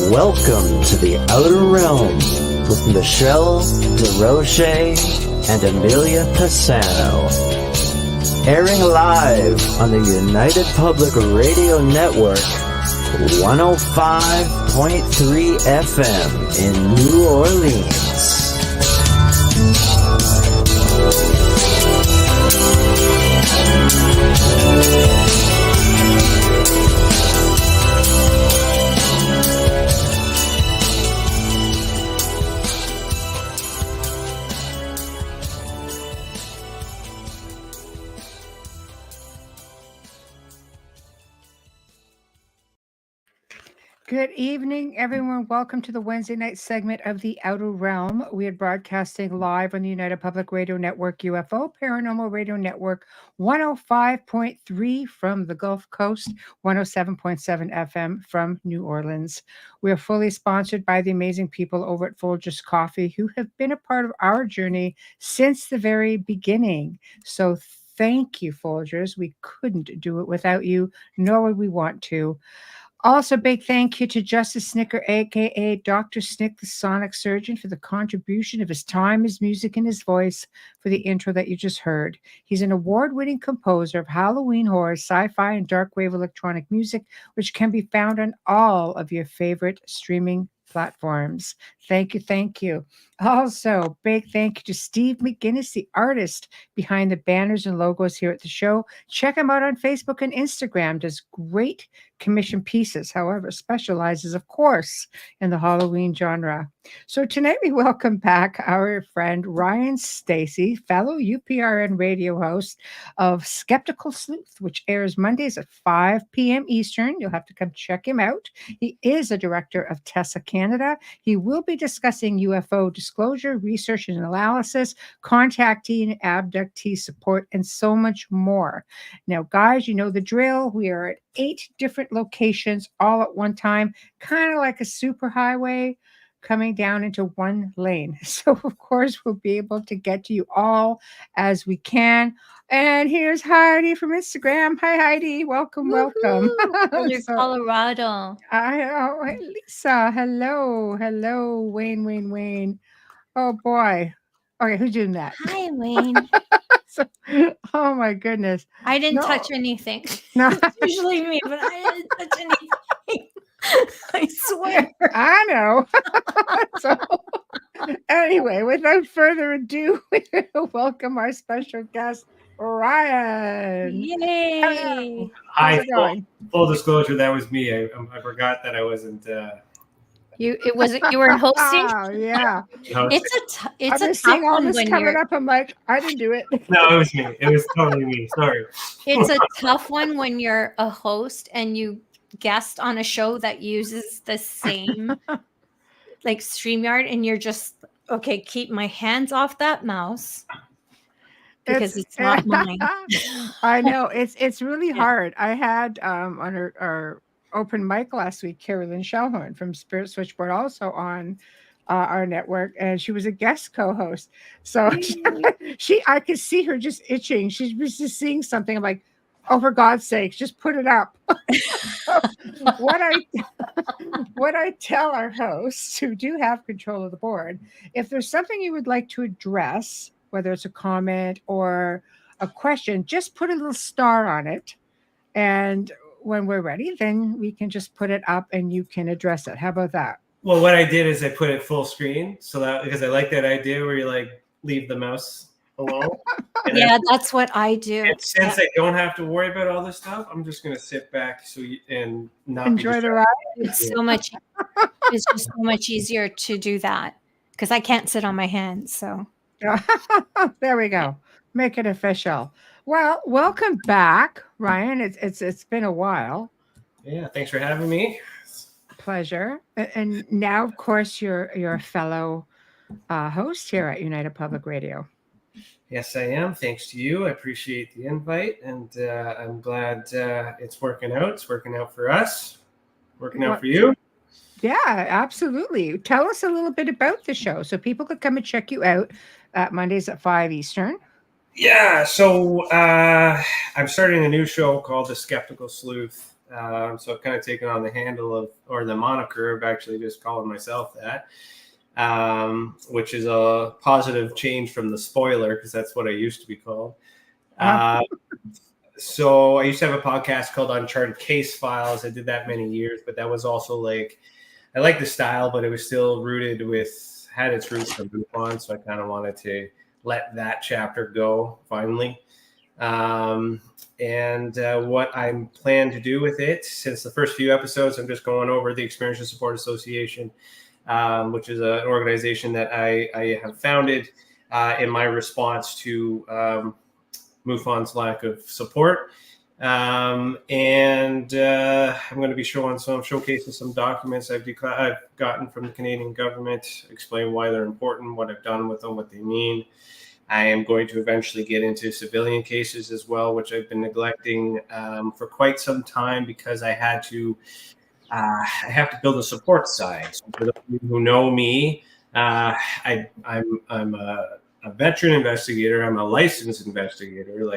Welcome to the Outer Realm with Michelle Desrochers and Amelia Pisano. Airing live on the United Public Radio Network, 105.3 FM in New Orleans. Good evening, everyone. Welcome to the Wednesday night segment of The Outer Realm. We are broadcasting live on the United Public Radio Network, UFO Paranormal Radio Network, 105.3 from the Gulf Coast, 107.7 FM from New Orleans. We are fully sponsored by the amazing people over at Folgers Coffee who have been a part of our journey since the very beginning. So thank you, Folgers. We couldn't do it without you, nor would we want to. Also, big thank you to Justice Snicker, a.k.a. Dr. Snick, the sonic surgeon, for the contribution of his time, his music, and his voice for the intro that you just heard. He's an award-winning composer of Halloween horror, sci-fi, and dark wave electronic music, which can be found on all of your favorite streaming platforms. Thank you, thank you. Also, big thank you to Steve McGinnis, the artist behind the banners and logos here at the show. Check him out on Facebook and Instagram. Does great commission pieces, however, specializes, of course, in the Halloween genre. So tonight we welcome back our friend Ryan Stacey, fellow UPRN radio host of Skeptical Sleuth, which airs Mondays at 5 p.m. Eastern. You'll have to come check him out. He is a director of TESA Canada. He will be discussing UFO disclosure, research and analysis, contactee and abductee support, and so much more. Now, guys, you know the drill. We are at 8 different locations all at one time, kind of like a superhighway coming down into one lane. So, of course, we'll be able to get to you all as we can. And here's Heidi from Instagram. Hi, Heidi. Welcome, welcome. Colorado. Lisa. Hello. Wayne. Oh, boy. Okay, who's doing that? Hi, Wayne. Oh, my goodness. I didn't touch anything. No. It's usually me, but I didn't touch anything. I swear. I know. So, anyway, without further ado, welcome our special guest, Ryan. Yay. Hello. Hi, full disclosure, that was me. I forgot that I wasn't. You were hosting. Oh yeah. It's I've a been tough seeing all one this when coming you're. up. I'm like, I didn't do it. No, it was me. It was totally me. Sorry. It's a tough one when you're a host and you guest on a show that uses the same like StreamYard, and you're just okay. Keep my hands off that mouse because it's not mine. I know it's really hard. I had on our open mic last week, Carolyn Shellhorn from Spirit Switchboard, also on our network, and she was a guest co-host. So I could see her just itching. She was just seeing something. I'm like, oh, for God's sakes, just put it up. What I tell our hosts who do have control of the board, if there's something you would like to address, whether it's a comment or a question, just put a little star on it, and when we're ready, then we can just put it up and you can address it. How about that? Well, what I did is I put it full screen, so that because I like that idea where you like leave the mouse alone. Yeah, that's what I do. And since I don't have to worry about all this stuff, I'm just gonna sit back and not enjoy the ride. It's so much. It's just so much easier to do that because I can't sit on my hands. So there we go. Make it official. Well, welcome back, Ryan. It's been a while. Yeah, thanks for having me. Pleasure. And now, of course, you're a fellow host here at United Public Radio. Yes, I am. Thanks to you. I appreciate the invite, and I'm glad it's working out. It's working out for us. Working out for you. Yeah, absolutely. Tell us a little bit about the show so people could come and check you out Mondays at 5 Eastern. Yeah, so I'm starting a new show called The Skeptical Sleuth. So I've kind of taken on the handle of, or the moniker of actually just calling myself that, which is a positive change from the spoiler, because that's what I used to be called. So I used to have a podcast called Uncharted Case Files. I did that many years, but that was also like, I like the style, but it was still rooted with, had its roots from MUFON. So I kind of wanted to let that chapter go finally. What I plan to do with it, since the first few episodes, I'm just going over the Experiencers and Support Association, which is an organization that I have founded in my response to MUFON's lack of support. I'm going to be showcasing some documents I've gotten from the Canadian government, explain why they're important, what I've done with them, what they mean. I am going to eventually get into civilian cases as well, which I've been neglecting for quite some time because I have to build a support side. So for those of you who know me, I'm a veteran investigator. I'm a licensed investigator.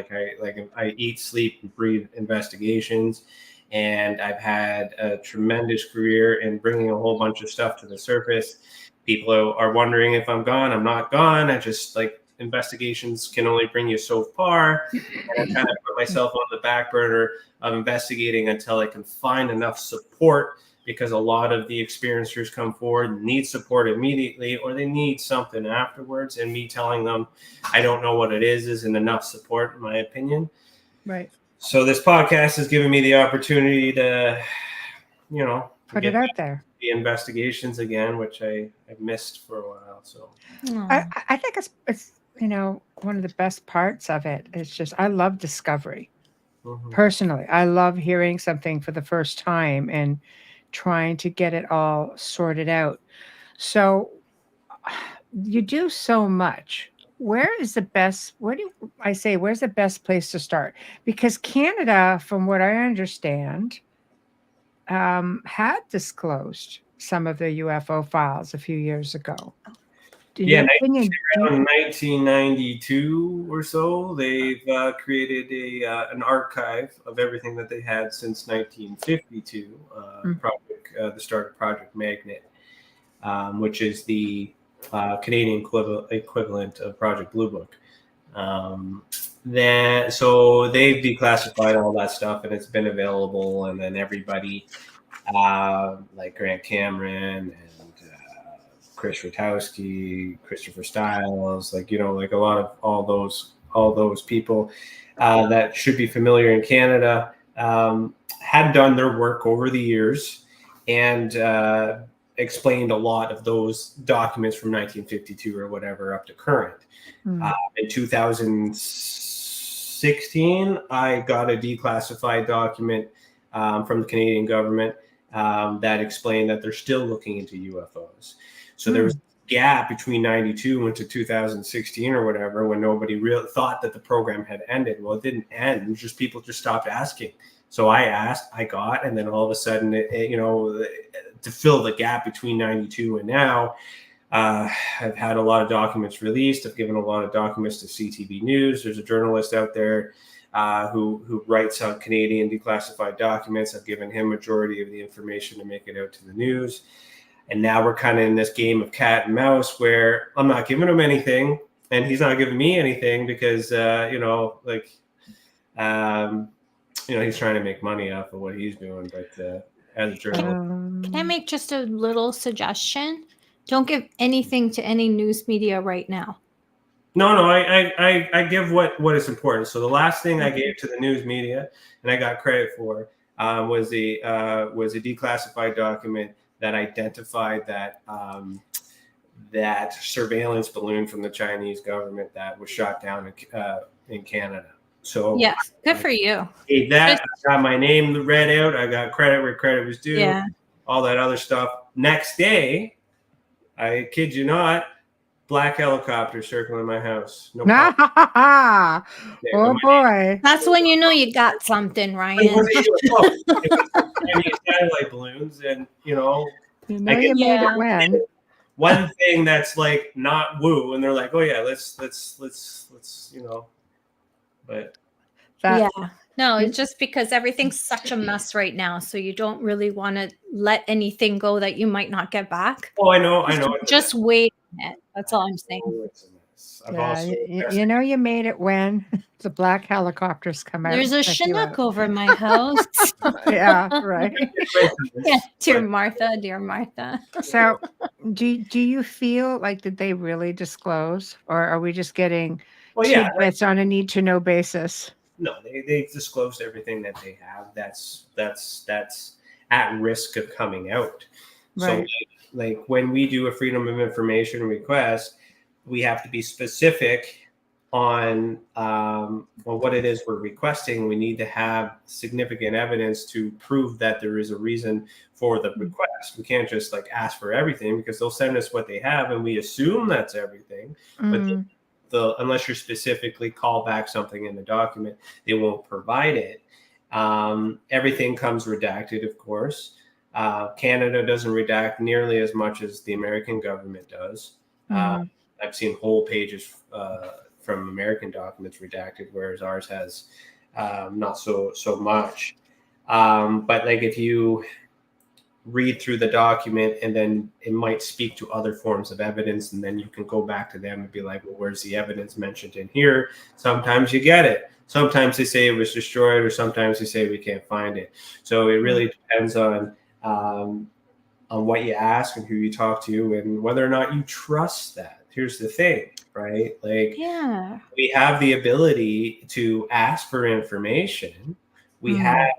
I eat, sleep, and breathe investigations, and I've had a tremendous career in bringing a whole bunch of stuff to the surface. People are wondering if I'm gone. I'm not gone. I just investigations can only bring you so far, and I kind of put myself on the back burner of investigating until I can find enough support, because a lot of the experiencers come forward and need support immediately, or they need something afterwards, and me telling them I don't know what it is isn't enough support, in my opinion. Right. So this podcast has given me the opportunity to, put it out there. The investigations again, which I've missed for a while. So I think it's one of the best parts of it is just, I love discovery. Personally, I love hearing something for the first time and trying to get it all sorted out. So you do so much. Where's the best place to start? Because Canada, from what I understand, had disclosed some of the UFO files a few years ago. Around 1992 or so, they've created an archive of everything that they had since 1952, the start of Project Magnet, which is the Canadian equivalent of Project Blue Book. So they've declassified all that stuff, and it's been available. And then everybody, like Grant Cameron and Chris Rutowski, Christopher Stiles, a lot of all those people that should be familiar in Canada, had done their work over the years and explained a lot of those documents from 1952 or whatever up to current. In 2016, I got a declassified document from the Canadian government that explained that they're still looking into UFOs. So there was a gap between 92 into 2016 or whatever, when nobody really thought that the program had ended. Well, it didn't end. It was just people just stopped asking. So I asked, I got, and then all of a sudden, to fill the gap between 92 and now, I've had a lot of documents released. I've given a lot of documents to CTV News. There's a journalist out there who writes on Canadian declassified documents. I've given him majority of the information to make it out to the news. And now we're kind of in this game of cat and mouse where I'm not giving him anything and he's not giving me anything because, he's trying to make money off of what he's doing. But as a journalist. Can I make just a little suggestion? Don't give anything to any news media right now. No, I give what is important. So the last thing I gave to the news media, and I got credit for, was a declassified document that identified that surveillance balloon from the Chinese government that was shot down in Canada. So yes, good for you. I got my name read out. I got credit where credit was due. Yeah. All that other stuff. Next day, I kid you not, black helicopter circling my house. No problem. Oh boy! That's when you know you got something, Ryan. It was satellite balloons, and you made it when. One thing that's not woo, and they're like, oh yeah, let's but No, it's just because everything's such a mess right now. So you don't really want to let anything go that you might not get back. Oh, I know. Just wait on it. That's all I'm saying. Oh, it's a mess. I've Yeah, also you know you made it when the black helicopters come out. There's a and pick you Chinook up. over my house. Yeah, right. Yeah, dear Martha. So, do you feel like did they really disclose, or are we just getting Well, yeah, tidbits on a need to know basis? no, they disclosed everything that they have. That's at risk of coming out. So, Right. like when we do a freedom of information request, we have to be specific on what it is we're requesting. We need to have significant evidence to prove that there is a reason for the request. We can't just like ask for everything because they'll send us what they have and we assume that's everything. Mm. But unless you're specifically call back something in the document, they won't provide it. Everything comes redacted, of course. Canada doesn't redact nearly as much as the American government does. I've seen whole pages from American documents redacted, whereas ours has not so much. But like if you read through the document and then it might speak to other forms of evidence, and then you can go back to them and be like, well, where's the evidence mentioned in here? Sometimes you get it. Sometimes they say it was destroyed, or sometimes they say we can't find it. So it really depends on what you ask and who you talk to and whether or not you trust that. Here's the thing, right? Like, Yeah. we have the ability to ask for information. We have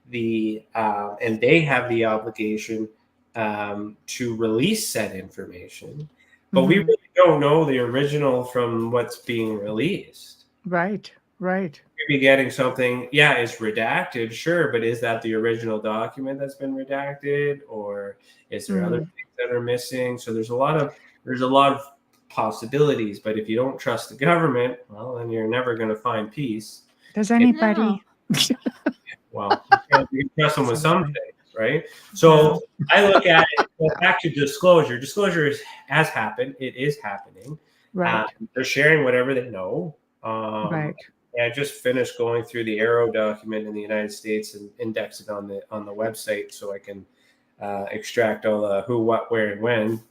and they have the obligation to release said information, but we really don't know the original from what's being released. Right. Maybe getting something, it's redacted, sure, but is that the original document that's been redacted, or is there other things that are missing? So there's a lot of possibilities, but if you don't trust the government, well, then you're never going to find peace. Does anybody? Well, you can trust them with some things, right? So I look at it, well, back to disclosure. Disclosure has happened. It is happening. Right. They're sharing whatever they know. Right. I just finished going through the ARROW document in the United States and index it on the website so I can extract all the who, what, where, and when,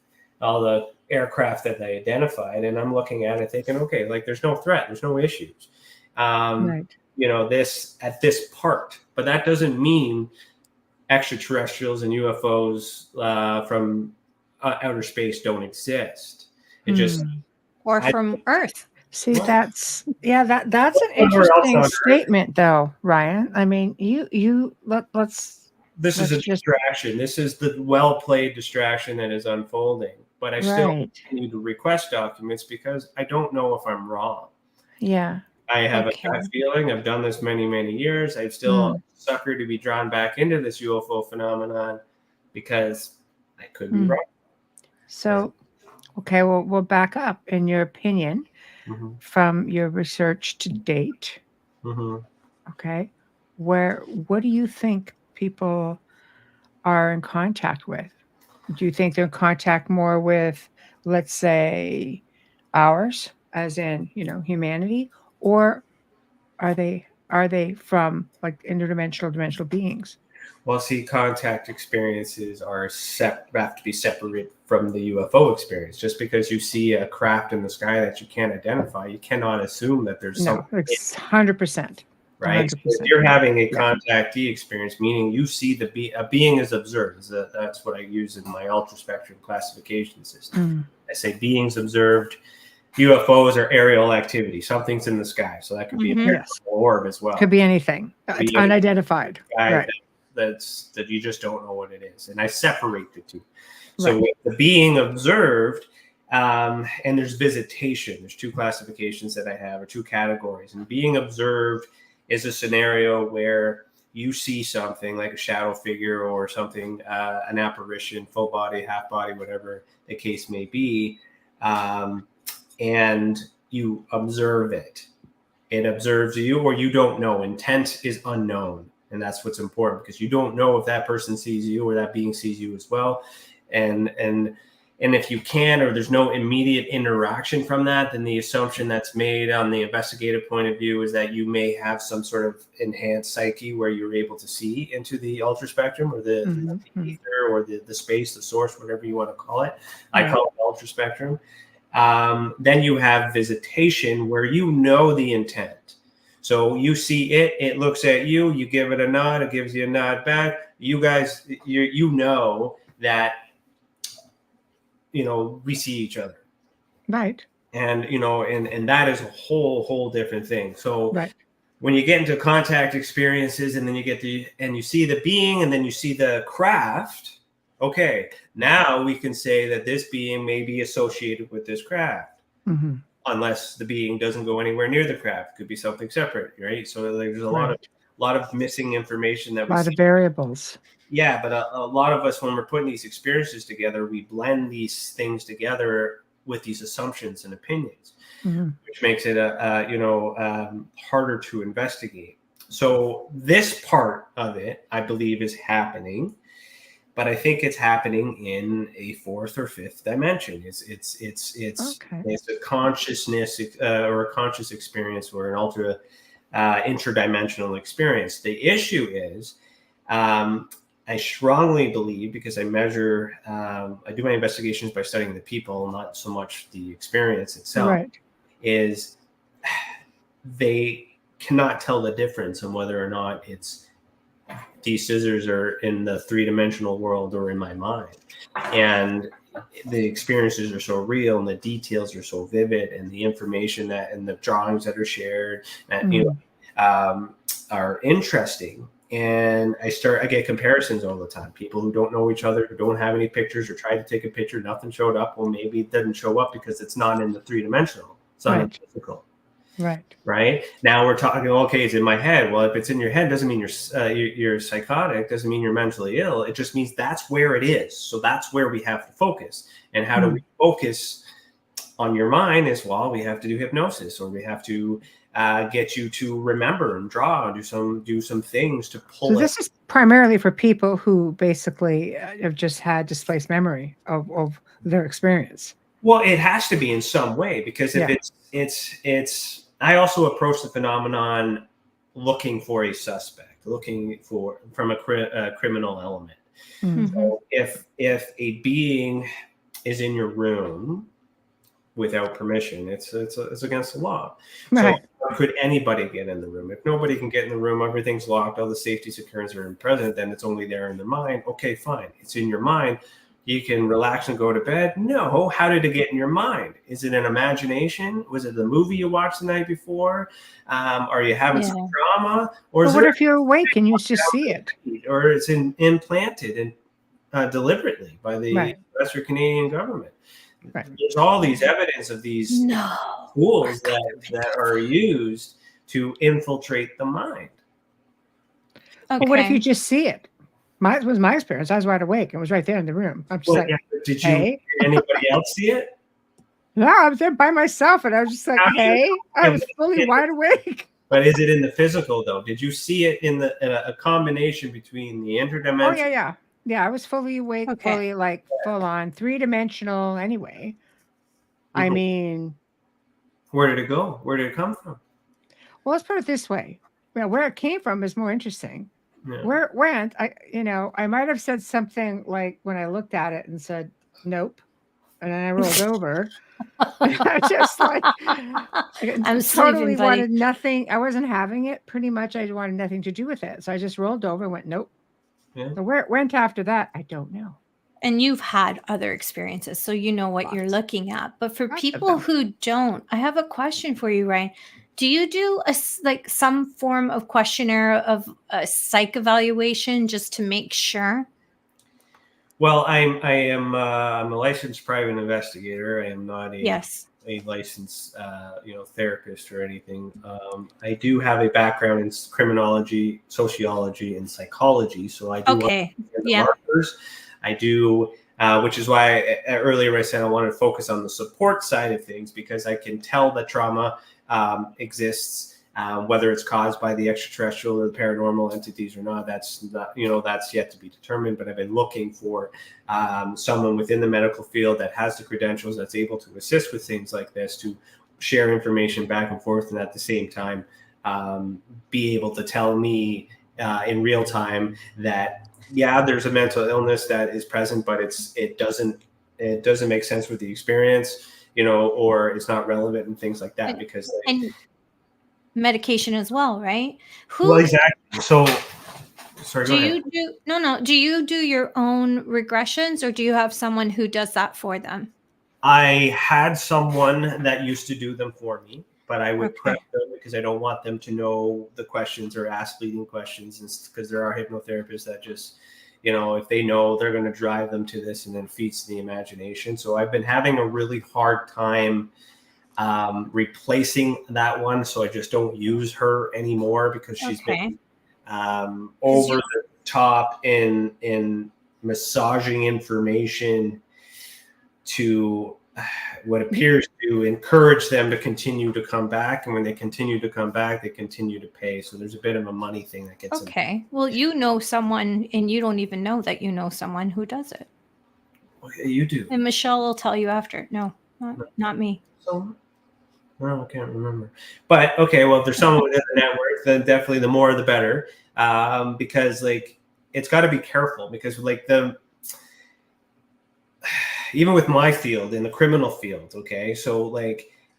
all the aircraft that they identified. And I'm looking at it thinking, okay, like there's no threat, there's no issues. This at this part, but that doesn't mean extraterrestrials and UFOs from outer space don't exist. It just or from Earth. See, that's an interesting statement, though, Ryan. I mean, let's. This is a distraction. This is the well-played distraction that is unfolding. But I still continue to request documents because I don't know if I'm wrong. Yeah. I have a gut feeling. I've done this many, many years. I'm still a sucker to be drawn back into this UFO phenomenon because I could be wrong. So, okay, well, we'll back up. In your opinion, from your research to date, okay, what do you think people are in contact with? Do you think they're in contact more with, let's say, ours, as in, humanity, or are they from like dimensional beings? Well, see, contact experiences have to be separate from the UFO experience. Just because you see a craft in the sky that you can't identify, you cannot assume that there's something. No, it's 100%. Right. So if you're having a contactee experience, meaning you see a being is observed. That's what I use in my Ultraspectrum Classification System. I say beings observed. UFOs are aerial activity. Something's in the sky. So that could be a orb as well. Could be anything. It's unidentified. Right. That you just don't know what it is. And I separate the two. So with the being observed, and there's visitation. There's two classifications that I have, or two categories. And being observed is a scenario where you see something like a shadow figure or something, an apparition, full body, half body, whatever the case may be, and you observe it. It observes you, or you don't know. Intent is unknown. And that's what's important, because you don't know if that person sees you or that being sees you as well. And And if you can, or there's no immediate interaction from that, then the assumption that's made on the investigative point of view is that you may have some sort of enhanced psyche where you're able to see into the ultraspectrum or the ether or the space, the source, whatever you want to call it. I call it ultraspectrum. Then you have visitation where you know the intent. So you see it, it looks at you, you give it a nod, it gives you a nod back. You guys, you know that, we see each other. Right. And, and that is a whole different thing. So right. when you get into contact experiences and then you see the being and then you see the craft, okay, now we can say that this being may be associated with this craft. Mm-hmm. Unless the being doesn't go anywhere near the craft. It could be something separate, right? So there's a lot of missing information that we see. A lot of variables. Yeah, but a lot of us, when we're putting these experiences together, we blend these things together with these assumptions and opinions, which makes it harder to investigate. So this part of it, I believe, is happening, but I think it's happening in a fourth or fifth dimension. It's a consciousness or a conscious experience or an ultra interdimensional experience. The issue is, I strongly believe, because I measure, I do my investigations by studying the people, not so much the experience itself, is they cannot tell the difference on whether or not it's these scissors are in the three-dimensional world or in my mind. And the experiences are so real and the details are so vivid and the information that and the drawings that are shared and are interesting. And I get comparisons all the time. People who don't know each other, who don't have any pictures or tried to take a picture, nothing showed up. Well, maybe it doesn't show up because it's not in the three-dimensional. It's not in the physical. Right. Now we're talking, okay, it's in my head. Well, if it's in your head, doesn't mean you're psychotic, doesn't mean you're mentally ill. It just means that's where it is. So that's where we have to focus. And how do we focus on your mind is, well, we have to do hypnosis, or we have to get you to remember and draw, do some things to pull. So this is primarily for people who basically have just had displaced memory of their experience. Well, it has to be in some way, because if it's I also approach the phenomenon looking for a suspect, from a criminal element. So if a being is in your room without permission, it's against the law. So could anybody get in the room? If nobody can get in the room, everything's locked, all the safety securities are present, then it's only there in the mind. Okay, fine. It's in your mind. You can relax and go to bed. No. How did it get in your mind? Is it an imagination? Was it the movie you watched the night before? Are you having some drama? Or what if you're awake and you just see it? Or it's implanted and deliberately by the Western Canadian government. There's all these evidence of these tools that are used to infiltrate the mind. Okay. Well, what if you just see it? Was my experience. I was wide awake. It was right there in the room. I'm just did you hear anybody else see it? No, I was there by myself, and I was just like, hey, I was fully wide awake. But is it in the physical, though? Did you see it in a combination between the interdimensional? Oh, yeah. I was fully awake, fully full on three-dimensional. Anyway, I mean, where did it go? Where did it come from? Well, let's put it this way. Where it came from is more interesting. Yeah. Where it went, I might have said something like when I looked at it and said, nope. And then I rolled over. I just I'm totally wanted nothing. I wasn't having it. Pretty much I wanted nothing to do with it. So I just rolled over and went, nope. Yeah. So where it went after that, I don't know. And you've had other experiences, so you know what you're looking at. But for people who don't, I have a question for you, Ryan. Do you do some form of questionnaire of a psych evaluation just to make sure? Well, I'm a licensed private investigator. I am not a licensed therapist or anything. I do have a background in criminology, sociology, and psychology. So I do markers. I do, which is why earlier I said I wanted to focus on the support side of things, because I can tell that trauma exists Whether it's caused by the extraterrestrial or the paranormal entities or not, that's not, that's yet to be determined. But I've been looking for someone within the medical field that has the credentials, that's able to assist with things like this, to share information back and forth, and at the same time be able to tell me in real time that, yeah, there's a mental illness that is present, but it doesn't make sense with the experience, or it's not relevant and things like that, because and medication as well, right? Well, exactly. So, sorry, go ahead. Do you do your own regressions, or do you have someone who does that for them? I had someone that used to do them for me, but I would prep them because I don't want them to know the questions or ask leading questions, because there are hypnotherapists that just, if they know, they're going to drive them to this, and then feeds the imagination. So I've been having a really hard time replacing that one, so I just don't use her anymore, because she's been over the top in massaging information to what appears to encourage them to continue to come back, and when they continue to come back, they continue to pay. So there's a bit of a money thing that gets in. Well, you know someone, and you don't even know that you know someone who does it. Okay, you do. And Michelle will tell you after. No, not me. So, well, I can't remember. But okay, well, if there's someone within the network, then definitely the more the better. Because it's got to be careful, because even with my field, in the criminal field, okay, so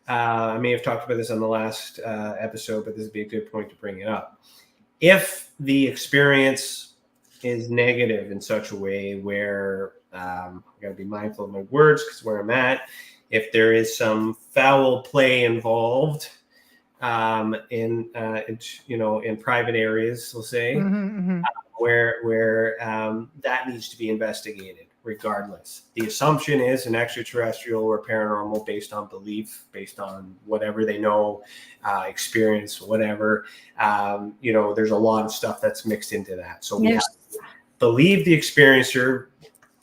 I may have talked about this on the last episode, but this would be a good point to bring it up. If the experience is negative in such a way where I got to be mindful of my words, because where I'm at, if there is some foul play involved in private areas, we'll say, where that needs to be investigated. Regardless, the assumption is an extraterrestrial or paranormal, based on belief, based on whatever they know, experience, whatever. There's a lot of stuff that's mixed into that. So we have to believe the experiencer.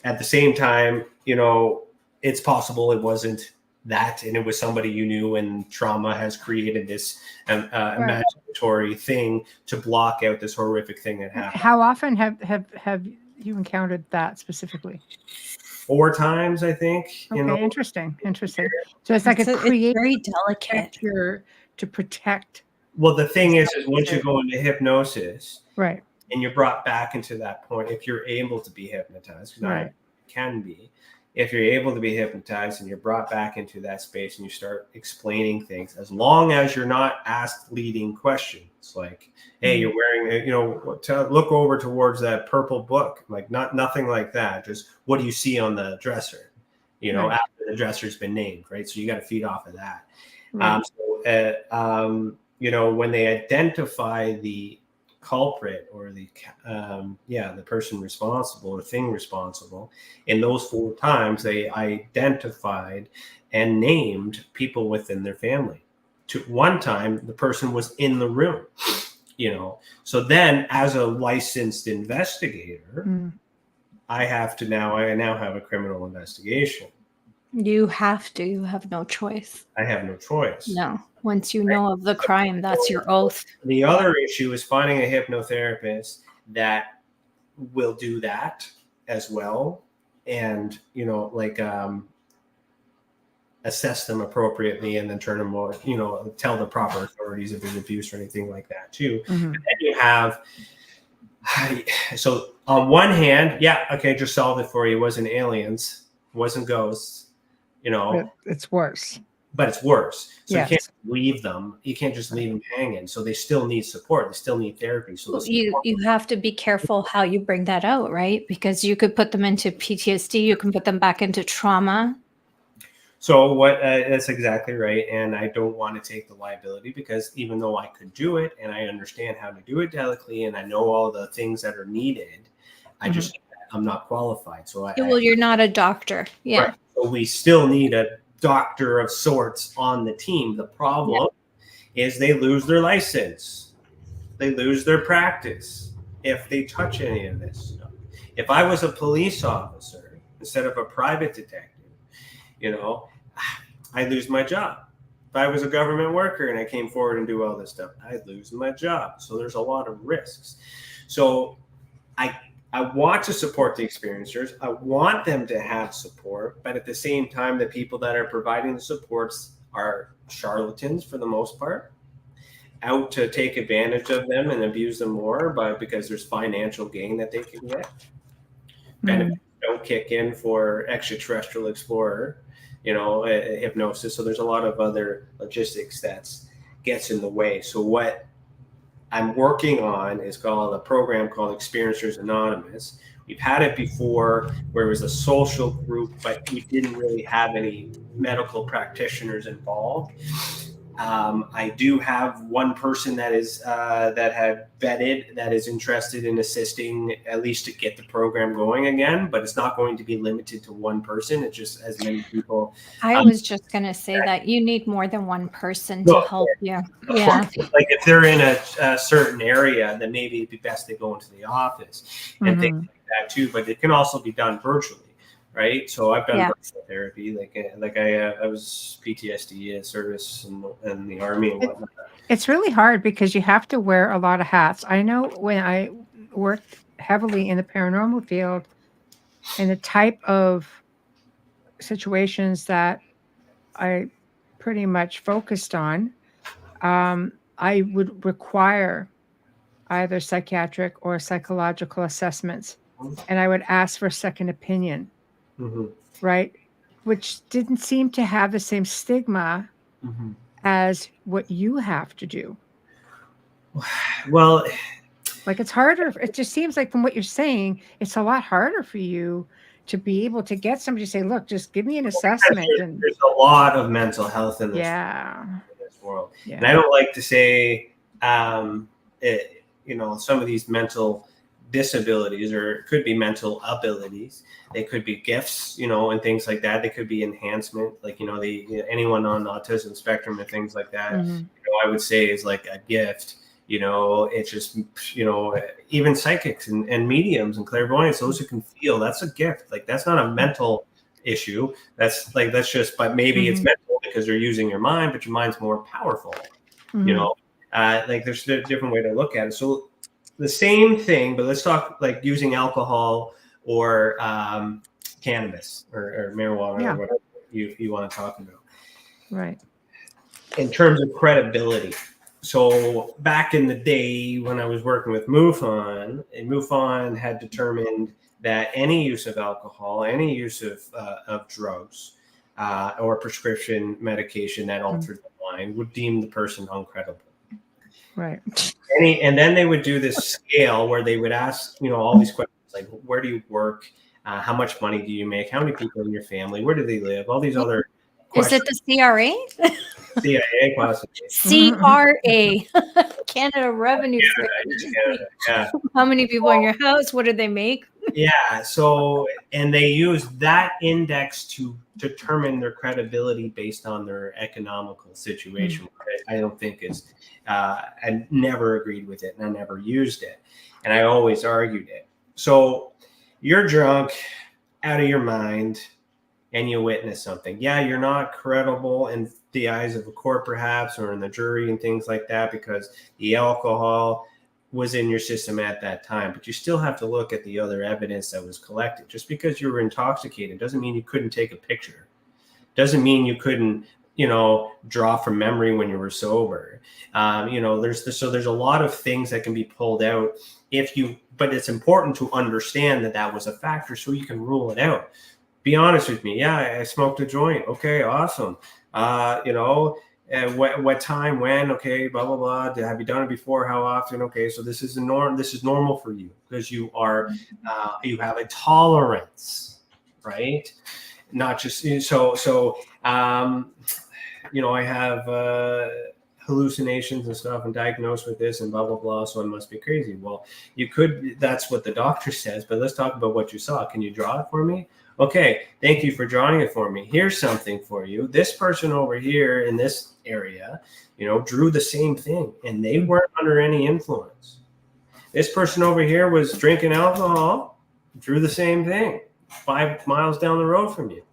At the same time, it's possible it wasn't that, and it was somebody you knew, and trauma has created this imaginatory thing to block out this horrific thing that happened. How often have you encountered that specifically? 4 times, I think. Okay, interesting. So it's like it's very delicate to protect. Well, the thing is once you go into hypnosis, right, and you're brought back into that point, if you're able to be hypnotized, right, can be. If you're able to be hypnotized and you're brought back into that space and you start explaining things, as long as you're not asked leading questions like, hey, you're wearing, look over towards that purple book, nothing like that. Just what do you see on the dresser, after the dresser's been named, right? So you got to feed off of that. Right. When they identify the culprit or the person responsible or thing responsible, in those 4 times they identified and named people within their family. To one time the person was in the room, so then as a licensed investigator, I now have a criminal investigation. You have no choice. I have no choice. No. Once you know of the crime, that's your oath. The other issue is finding a hypnotherapist that will do that as well, and assess them appropriately, and then turn them over, tell the proper authorities if there's abuse or anything like that too. And then you have, so on one hand, just solved it for you. It wasn't aliens, it wasn't ghosts. It's worse. But it's worse. So you can't leave them. You can't just leave them hanging. So they still need support. They still need therapy. So you have to be careful how you bring that out, right? Because you could put them into PTSD. You can put them back into trauma. So that's exactly right. And I don't want to take the liability, because even though I could do it and I understand how to do it delicately and I know all the things that are needed, I'm not qualified. So you're not a doctor. Yeah. Right. So we still need a doctor of sorts on the team. The problem is they lose their license. They lose their practice if they touch any of this stuff. If I was a police officer instead of a private detective, I lose my job. I was a government worker and I came forward and do all this stuff, I'd lose my job. So there's a lot of risks. So I want to support the experiencers. I want them to have support, but at the same time, the people that are providing the supports are charlatans for the most part, out to take advantage of them and abuse them more, but because there's financial gain that they can get. Benefits don't kick in for extraterrestrial explorer, hypnosis. So there's a lot of other logistics that gets in the way. So what I'm working on is called a program called Experiencers Anonymous. We've had it before where it was a social group, but we didn't really have any medical practitioners involved. I do have one person that is that had vetted that is interested in assisting at least to get the program going again, but it's not going to be limited to one person. It's just as many people. I was just going to say that you need more than one person to help you. Yeah. Like if they're in a certain area, then maybe it'd be best they go into the office and things like that too. But it can also be done virtually. Right. So I've done virtual therapy, like I was PTSD service in the Army and whatnot. It's really hard because you have to wear a lot of hats. I know when I worked heavily in the paranormal field and the type of situations that I pretty much focused on, I would require either psychiatric or psychological assessments, and I would ask for a second opinion. Right, which didn't seem to have the same stigma as what you have to do. Well, like it's harder. It just seems like from what you're saying, it's a lot harder for you to be able to get somebody to say, "Look, just give me an assessment." There's a lot of mental health in this, world, and I don't like to say, some of these mental disabilities, or it could be mental abilities. They could be gifts, and things like that. They could be enhancement, like anyone on the autism spectrum and things like that. I would say is like a gift. It's just even psychics and mediums and clairvoyants, those who can feel, that's a gift. Like that's not a mental issue. That's just, but maybe it's mental because you're using your mind, but your mind's more powerful. There's a different way to look at it. So the same thing, but let's talk like using alcohol or cannabis or marijuana or whatever you want to talk about. Right. In terms of credibility. So back in the day when I was working with MUFON, and MUFON had determined that any use of alcohol, any use of drugs or prescription medication that altered the mind would deem the person uncredible. Right. And then they would do this scale where they would ask, all these questions like, where do you work? How much money do you make? How many people in your family? Where do they live? All these other questions. Is it the CRA? CIA, possibly. CRA, Canada Revenue Service. Yeah. How many people in your house? What do they make? Yeah. So, and they use that index to determine their credibility based on their economical situation. I don't think is, I never agreed with it and I never used it. And I always argued it. So you're drunk, out of your mind, and you witness something. Yeah, you're not credible in the eyes of a court perhaps, or in the jury and things like that, because the alcohol was in your system at that time. But you still have to look at the other evidence that was collected. Just because you were intoxicated doesn't mean you couldn't take a picture. Doesn't mean you couldn't, draw from memory when you were sober. There's a lot of things that can be pulled out but it's important to understand that was a factor so you can rule it out. Be honest with me. Yeah, I smoked a joint. Okay, awesome. What time, when, okay, blah, blah, blah. Have you done it before? How often? Okay, so this is normal for you because you are, you have a tolerance, right? Not just, I have hallucinations and stuff and diagnosed with this and blah, blah, blah. So I must be crazy. Well, that's what the doctor says, but let's talk about what you saw. Can you draw it for me? Okay, thank you for drawing it for me. Here's something for you. This person over here in this area, drew the same thing and they weren't under any influence. This person over here was drinking alcohol, drew the same thing 5 miles down the road from you.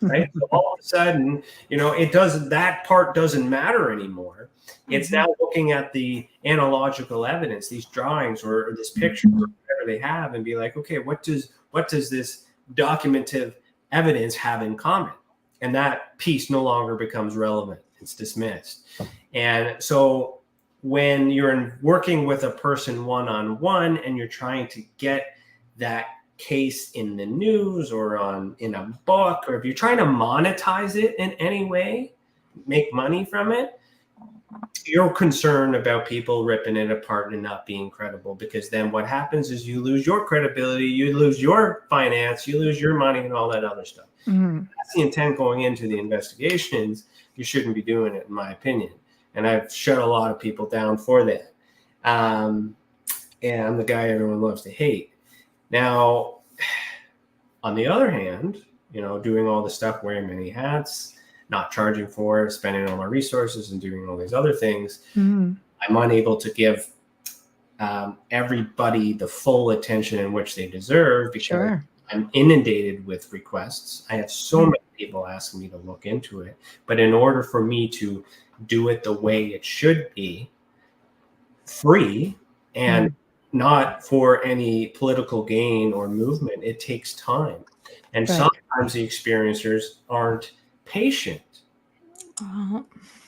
right? So all of a sudden, that part doesn't matter anymore. It's now looking at the analogical evidence, these drawings or this picture or whatever they have, and be like, okay, what does this documentative evidence have in common? And that piece no longer becomes relevant. It's dismissed. And so when you're working with a person one-on-one and you're trying to get that case in the news or in a book, or if you're trying to monetize it in any way, make money from it, you're concerned about people ripping it apart and not being credible, because then what happens is you lose your credibility, you lose your finance, you lose your money and all that other stuff. That's the intent going into the investigations. You shouldn't be doing it, in my opinion. And I've shut a lot of people down for that. And I'm the guy everyone loves to hate. Now, on the other hand, doing all the stuff, wearing many hats, not charging for it, spending all my resources and doing all these other things, I'm unable to give everybody the full attention in which they deserve, because I'm inundated with requests. I have so many people asking me to look into it. But in order for me to do it the way it should be, free and not for any political gain or movement, it takes time. And sometimes the experiencers aren't patient.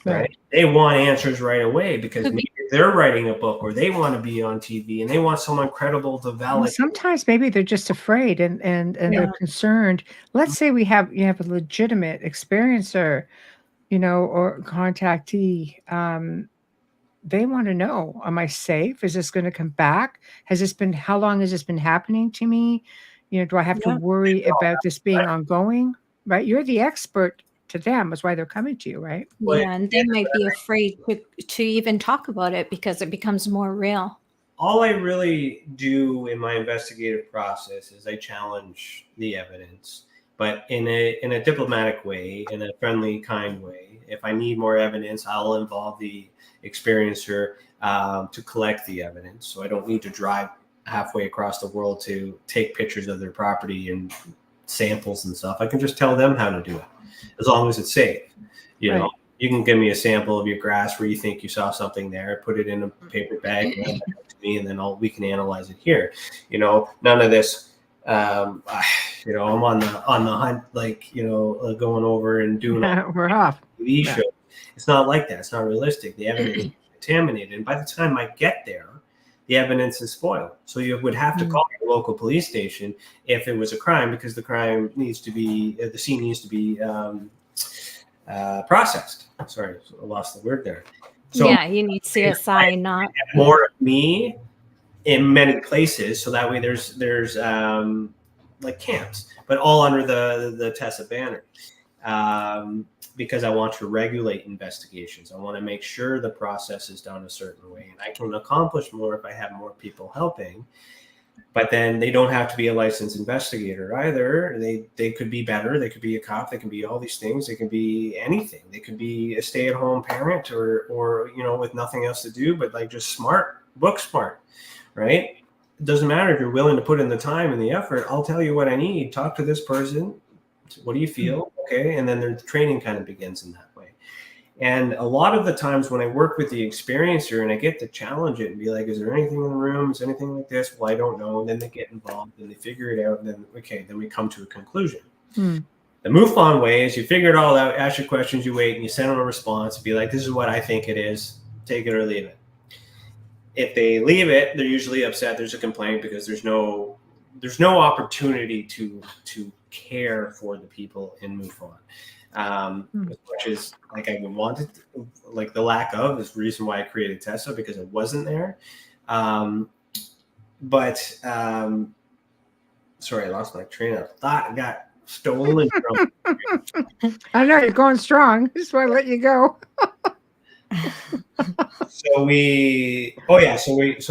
Right? They want answers right away because maybe they're writing a book, or they want to be on TV and they want someone credible to validate. Sometimes maybe they're just afraid and they're concerned. Let's say you have a legitimate experiencer, or contactee. They want to know, am I safe? Is this going to come back? How long has this been happening to me? Do I have to worry about this being ongoing? Right? You're the expert to them. That's why they're coming to you, right? Yeah, and they might be afraid to even talk about it because it becomes more real. All I really do in my investigative process is I challenge the evidence, but in a diplomatic way, in a friendly, kind way. If I need more evidence, I'll involve the experiencer to collect the evidence. So I don't need to drive halfway across the world to take pictures of their property and samples and stuff. I can just tell them how to do it, as long as it's safe. You can give me a sample of your grass where you think you saw something there, put it in a paper bag, and hand it to me, and then we can analyze it here. None of this. I'm on the hunt, going over and doing we're off TV show. It's not like that. It's not realistic. The evidence is contaminated, and by the time I get there, the evidence is spoiled. So you would have to call your local police station if it was a crime, because the scene needs to be processed. Sorry, I lost the word there. So you need CSI, not more of me in many places. So that way there's like camps, but all under the TESA banner. Because I want to regulate investigations. I want to make sure the process is done a certain way, and I can accomplish more if I have more people helping. But then they don't have to be a licensed investigator either. They could be better. They could be a cop. They can be all these things. They can be anything. They could be a stay-at-home parent or with nothing else to do, but just smart, book smart, right? It doesn't matter if you're willing to put in the time and the effort. I'll tell you what I need. Talk to this person. What do you feel? Okay. And then the training kind of begins in that way. And a lot of the times when I work with the experiencer and I get to challenge it and be like, is there anything in the room? Is anything like this? Well, I don't know. And then they get involved and they figure it out. And then we come to a conclusion. The MUFON way is you figure it all out, ask your questions, you wait, and you send them a response, be like, this is what I think it is. Take it or leave it. If they leave it, they're usually upset. There's a complaint because there's no opportunity to care for the people in MUFON. As much as I would want it, the lack of is the reason why I created TESA, because it wasn't there. Sorry, I lost my train of thought. I got stolen from. I know you're going strong. I just want to let you go. So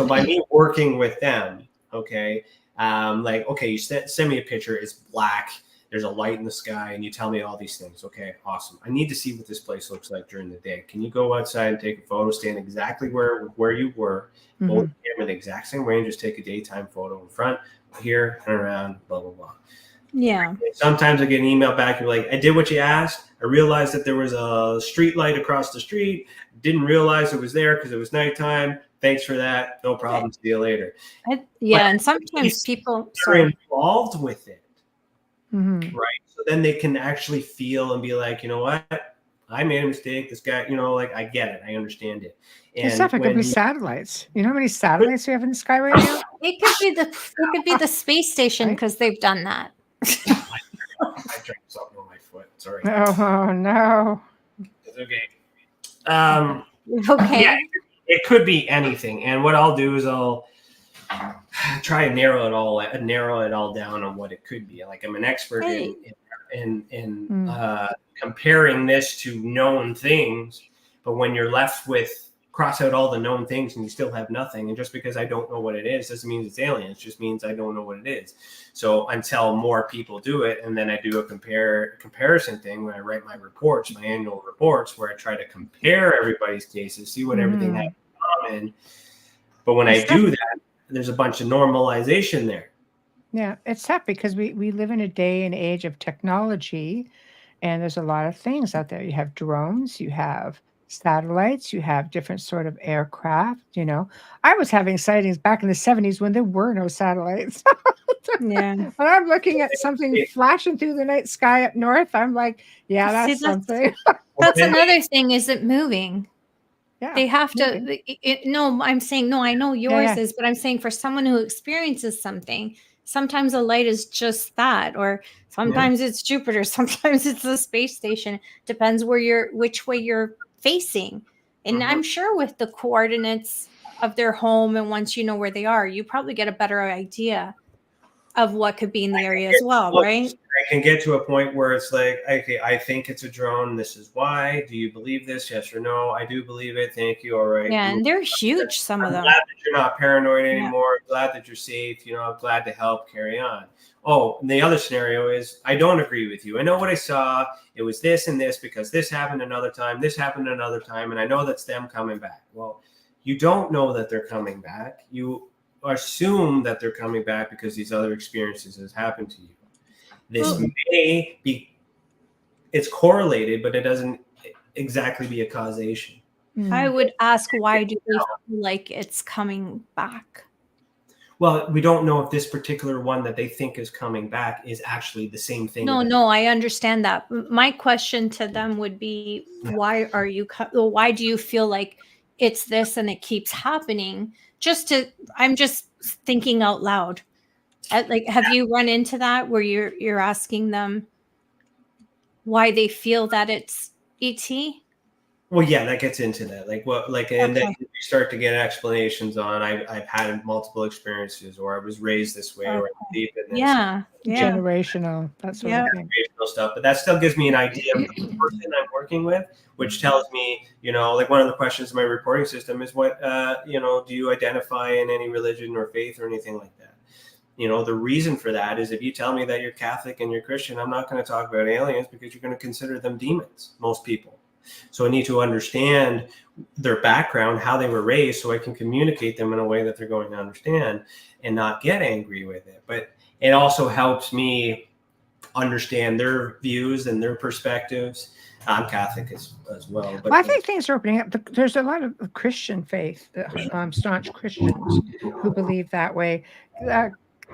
by me working with them, okay. You send me a picture, it's black, there's a light in the sky, and you tell me all these things. Okay, awesome. I need to see what this place looks like during the day. Can you go outside and take a photo, stand exactly where you were, hold the camera the exact same way, and just take a daytime photo in front, here, and around, blah, blah, blah. Yeah. Sometimes I get an email back, you're like, I did what you asked. I realized that there was a street light across the street. Didn't realize it was there because it was nighttime. Thanks for that. No problem. See you later. Yeah, and sometimes people are involved with it, Mm-hmm. right? So then they can actually feel and be like, you know what? I made a mistake. This guy, you know, like I get it. I understand it. And Stuff, it could be satellites. You know how many satellites we have in the sky right now? it could be the space station because they've done that. I drank something on my foot. Sorry. Oh no. It's okay. Okay. Yeah, it could be anything. And what I'll do is I'll try and narrow it all down on what it could be. Like I'm an expert in comparing this to known things, but when you're left with cross out all the known things and you still have nothing, and just because I don't know what it is doesn't mean it's alien. It just means I don't know what it is. So until more people do it, and then I do a comparison thing when I write my reports, my annual reports, where I try to compare everybody's cases, see what everything has in common. But when I do that, there's a bunch of normalization there. Yeah, it's tough because we live in a day and age of technology, and there's a lot of things out there. You have drones, you have satellites, you have different sort of aircraft. You know, I was having sightings back in the 70s when there were no satellites. Yeah. And I'm looking at something flashing through the night sky up north. I'm like, yeah, that's something. That's another thing. Is it moving? Yeah, they have to. No, I'm saying no. I know yours is, but I'm saying for someone who experiences something, sometimes a light is just that, or sometimes it's Jupiter, sometimes it's the space station. Depends which way you're facing, and I'm sure with the coordinates of their home, and once you know where they are, you probably get a better idea of what could be in the area as well, right? I can get to a point where it's like, okay, I think it's a drone. This is why. Do you believe this? Yes or no? I do believe it. Thank you. All right. Yeah, and they're huge, some of them. I'm glad that you're not paranoid anymore. I'm glad that you're safe. You know, I'm glad to help. Carry on. Oh, and the other scenario is, I don't agree with you. I know what I saw. It was this and this because this happened another time. This happened another time. And I know that's them coming back. Well, you don't know that they're coming back. You assume that they're coming back because these other experiences has happened to you. This may be, it's correlated, but it doesn't exactly be a causation. I would ask, why do they feel like it's coming back? Well, we don't know if this particular one that they think is coming back is actually the same thing. No, I understand that. My question to them would be, why do you feel like it's this and it keeps happening? I'm just thinking out loud. Like, have you run into that where you're asking them why they feel that it's ET? Well, yeah, that gets into that. And then we start to get explanations on. I've had multiple experiences, or I was raised this way, or I believe in this. Yeah. Generational, that sort of thing. Generational stuff, but that still gives me an idea of the person I'm working with, which tells me, you know, like one of the questions in my reporting system is what, you know, do you identify in any religion or faith or anything like that? You know, the reason for that is if you tell me that you're Catholic and you're Christian, I'm not going to talk about aliens because you're going to consider them demons, most people. So I need to understand their background, how they were raised, so I can communicate them in a way that they're going to understand and not get angry with it. But it also helps me understand their views and their perspectives. I'm Catholic as well. But I think things are opening up. There's a lot of Christian faith, staunch Christians who believe that way.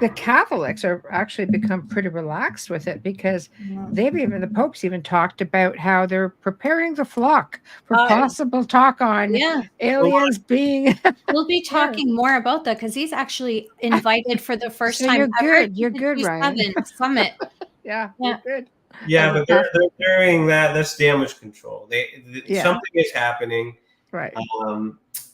The Catholics are actually become pretty relaxed with it because the Pope's even talked about how they're preparing the flock for possible talk on aliens being. We'll be talking more about that because he's actually invited for the first time ever. You're good, Ryan. Summit. You're good. Yeah, but they're doing that. That's damage control. Something is happening, right?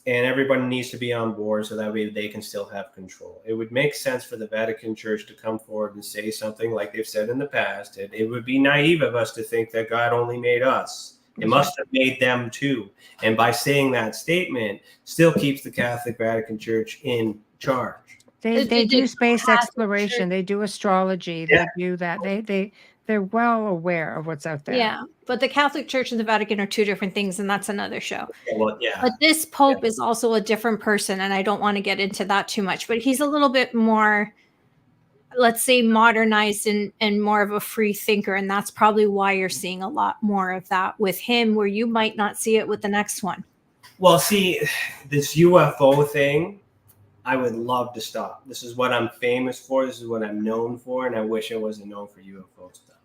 And everybody needs to be on board so that way they can still have control. It would make sense for the Vatican Church to come forward and say something like they've said in the past. It would be naive of us to think that God only made us. It must have made them too. And by saying that statement, still keeps the Catholic Vatican Church in charge. They do space exploration. They do astrology. They do that. They're well aware of what's out there. Yeah, but the Catholic Church and the Vatican are two different things, and that's another show. Yeah. But this Pope is also a different person, and I don't want to get into that too much. But he's a little bit more let's say, modernized and more of a free thinker. And that's probably why you're seeing a lot more of that with him, where you might not see it with the next one. Well, see, this UFO thing, I would love to stop. This is what I'm famous for. This is what I'm known for. And I wish I wasn't known for UFO stuff.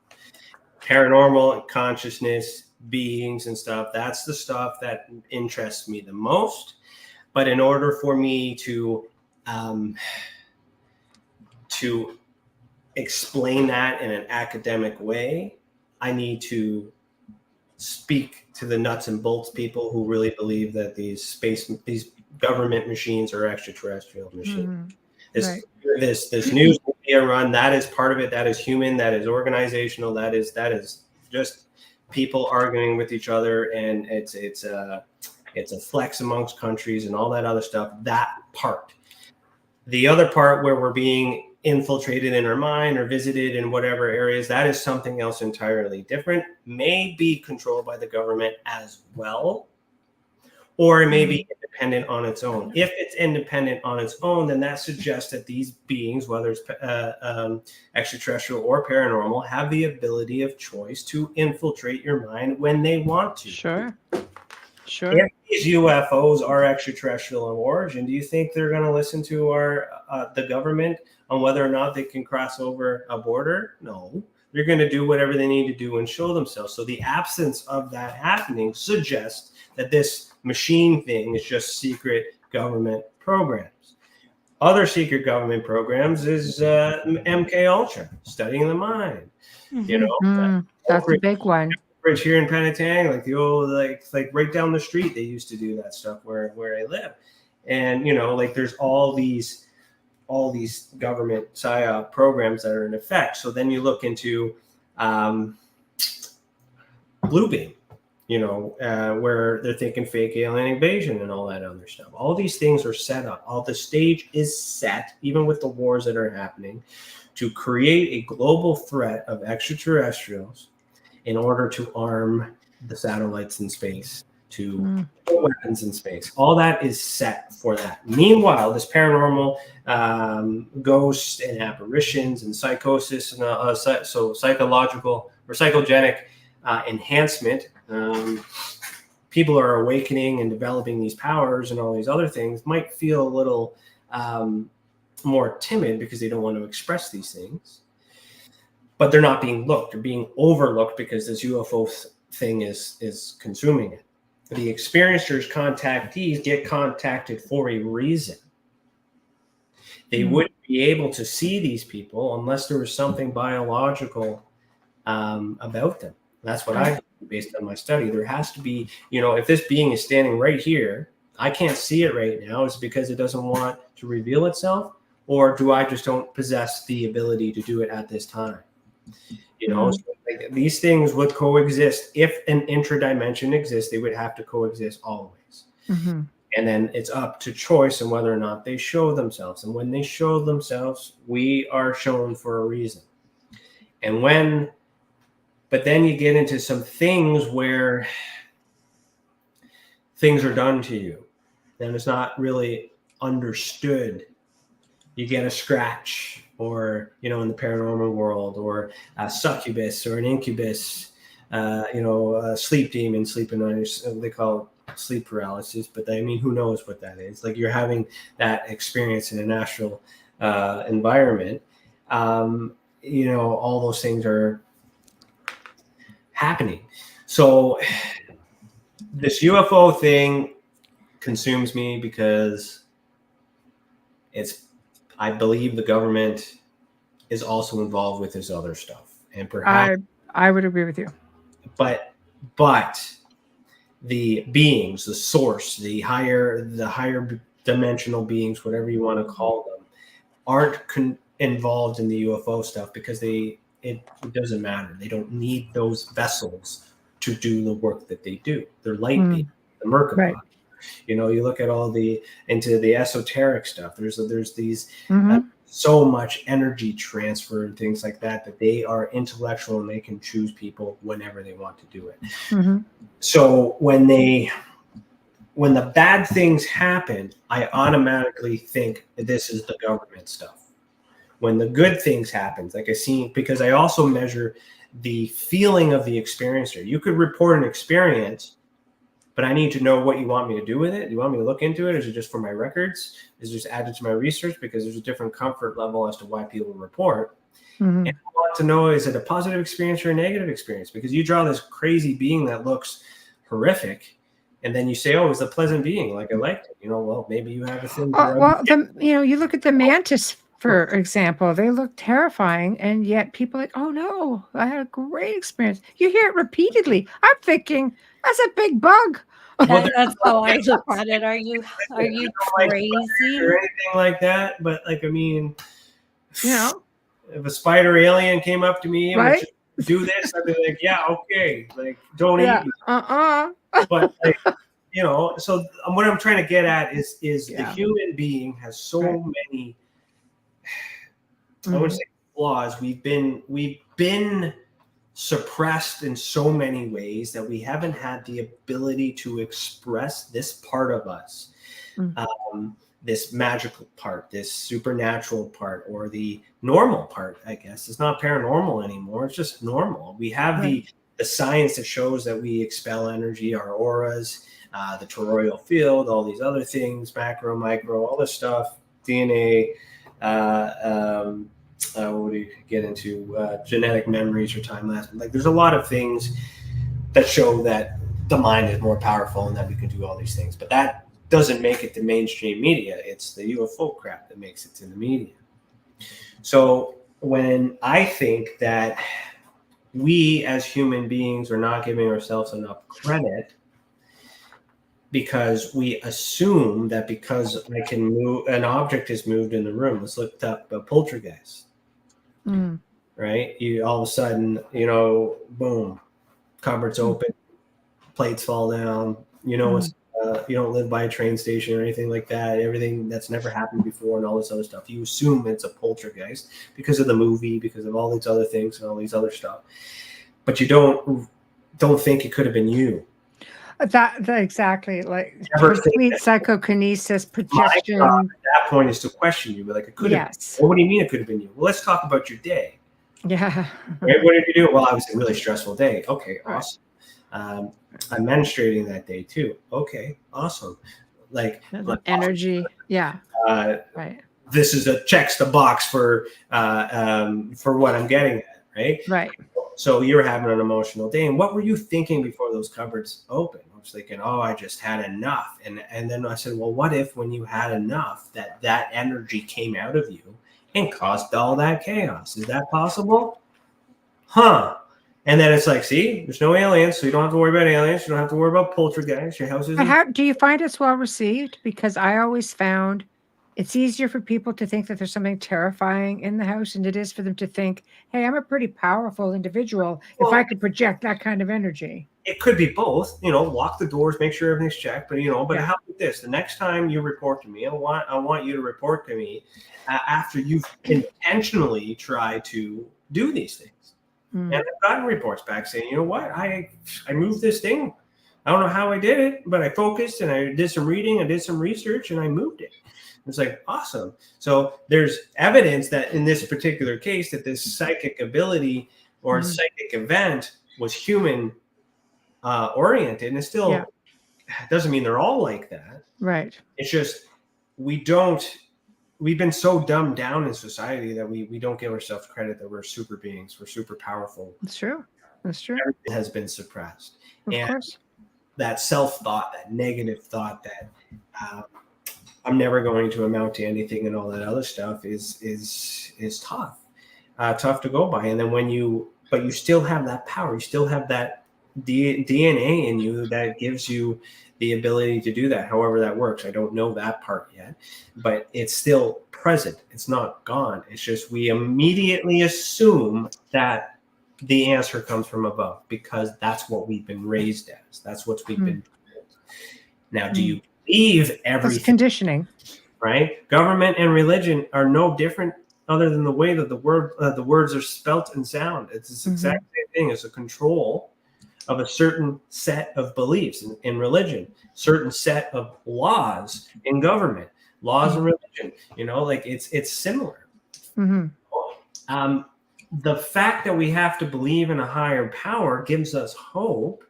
Paranormal and consciousness, beings and stuff. That's the stuff that interests me the most. But in order for me to explain that in an academic way, I need to speak to the nuts and bolts people who really believe that these government machines are extraterrestrial machines. This news media run, that is part of it. That is human. That is organizational. That is just people arguing with each other, and it's a flex amongst countries and all that other stuff. That part. The other part where we're being infiltrated in our mind or visited in whatever areas, that is something else entirely different, may be controlled by the government as well, or it may be independent on its own. If it's independent on its own, then that suggests that these beings, whether it's extraterrestrial or paranormal, have the ability of choice to infiltrate your mind when they want to. Sure. If these UFOs are extraterrestrial in origin, do you think they're going to listen to the government on whether or not they can cross over a border? No. They're going to do whatever they need to do and show themselves. So the absence of that happening suggests that this machine thing is just secret government programs. Other secret government programs is MK Ultra, studying the mind. You know, that's a big one. Right here in Penetang, like the old, like right down the street, they used to do that stuff where I live. And you know, like there's all these government PSYOP programs that are in effect. So then you look into Blue Beam, you know, where they're thinking fake alien invasion and all that other stuff. All these things are set up. All the stage is set, even with the wars that are happening, to create a global threat of extraterrestrials in order to arm the satellites in space, to put weapons in space. All that is set for that. Meanwhile, this paranormal ghosts and apparitions and psychosis and so psychological or psychogenic enhancement, people are awakening and developing these powers and all these other things, might feel a little more timid because they don't want to express these things. But they're not being looked. They're being overlooked because this UFO thing is consuming it. The experiencers, contactees get contacted for a reason. They wouldn't be able to see these people unless there was something biological about them. That's what I do based on my study. There has to be, you know, if this being is standing right here, I can't see it right now. Is it because it doesn't want to reveal itself? Or do I just don't possess the ability to do it at this time? You know, so like these things would coexist. If an intradimension exists, they would have to coexist always. And then it's up to choice on whether or not they show themselves. And when they show themselves, we are shown for a reason. But then you get into some things where things are done to you, and it's not really understood. You get a scratch, or, you know, in the paranormal world, or a succubus or an incubus, you know, a sleep demon sleeping on your, they call it sleep paralysis, but I mean, who knows what that is? Like, you're having that experience in a natural environment. You know, all those things are happening. So this UFO thing consumes me because I believe the government is also involved with this other stuff, and perhaps I would agree with you. But the beings, the source, the higher dimensional beings, whatever you want to call them, aren't involved in the UFO stuff because it doesn't matter. They don't need those vessels to do the work that they do. They're light beings, the Merkaba. Right. You know, you look at all into the esoteric stuff. There's these so much energy transfer and things like that they are intellectual and they can choose people whenever they want to do it. So when the bad things happen, I automatically think this is the government stuff. when the good things happen. Like I see, because I also measure the feeling of the experiencer. You could report an experience, but I need to know what you want me to do with it. Do you want me to look into it? Is it just for my records? Is it just added to my research? Because there's a different comfort level as to why people report. Mm-hmm. And I want to know, is it a positive experience or a negative experience? Because you draw this crazy being that looks horrific, and then you say, oh, it's a pleasant being. Like, I liked it. Well, maybe you have a thing. You look at the mantis, for example, they look terrifying, and yet people are like, oh no, I had a great experience. You hear it repeatedly. I'm thinking, that's a big bug. That's how I look at it. Are you crazy? Or anything like that? But like, I mean, if a spider alien came up to me and right? would do this, I'd be like, yeah, okay, like, don't eat me. But like, so what I'm trying to get at is the human being has so many, I wouldn't say flaws. We've been suppressed in so many ways that we haven't had the ability to express this part of us, this magical part, this supernatural part, or the normal part. I guess it's not paranormal anymore. It's just normal. We have the science that shows that we expel energy, our auras, the toroidal field, all these other things, macro, micro, all this stuff, DNA. What do you get into? Genetic memories or time lapse. Like, there's a lot of things that show that the mind is more powerful and that we can do all these things. But that doesn't make it to mainstream media. It's the UFO crap that makes it to the media. So when I think that we as human beings are not giving ourselves enough credit, because we assume that because I can move, an object is moved in the room. Let's look up a poltergeist. Right? You all of a sudden, boom, cupboards open, plates fall down. You don't live by a train station or anything like that. Everything that's never happened before and all this other stuff. You assume it's a poltergeist because of the movie, because of all these other things and all these other stuff. But you don't think it could have been you. That exactly, like complete psychokinesis, projection. My job at that point is to question you, but like, it could have. Well, what do you mean it could have been you? Well, let's talk about your day. Yeah. Right? What did you do? Well, I was a really stressful day. Okay, awesome. I'm menstruating that day too. Okay, awesome. Like energy. Yeah. Right. This is checks the box for what I'm getting at. Right. Right. So you're having an emotional day, and what were you thinking before those cupboards opened? I was thinking, oh, I just had enough, and then I said, well, what if when you had enough, that energy came out of you and caused all that chaos? Is that possible? Huh? And then it's like, see, there's no aliens, so you don't have to worry about aliens. You don't have to worry about poltergeists. Your house is. How do you find it's well received? Because I always found it's easier for people to think that there's something terrifying in the house than it is for them to think, hey, I'm a pretty powerful individual if I could project that kind of energy. It could be both, lock the doors, make sure everything's checked. But, how about this? The next time you report to me, I want you to report to me after you've intentionally tried to do these things. And I've gotten reports back saying, you know what, I moved this thing. I don't know how I did it, but I focused and I did some reading, I did some research, and I moved it. It's like, awesome. So there's evidence that in this particular case that this psychic ability or psychic event was human oriented, and it still doesn't mean they're all like that. Right. It's just we've been so dumbed down in society that we don't give ourselves credit that we're super beings, we're super powerful. That's true. Everything has been suppressed. Of course. That self-thought, that negative thought that I'm never going to amount to anything and all that other stuff is tough to go by. And then but you still have that power. You still have that DNA in you that gives you the ability to do that. However that works. I don't know that part yet, but it's still present. It's not gone. It's just we immediately assume that the answer comes from above because that's what we've been raised as. That's what we've been told. Now, do you believe everything? That's conditioning, right? Government and religion are no different, other than the way that the words are spelt and sound. It's the exact same thing. It's a control of a certain set of beliefs in religion, certain set of laws in government, laws in religion. Like it's similar. The fact that we have to believe in a higher power gives us hope,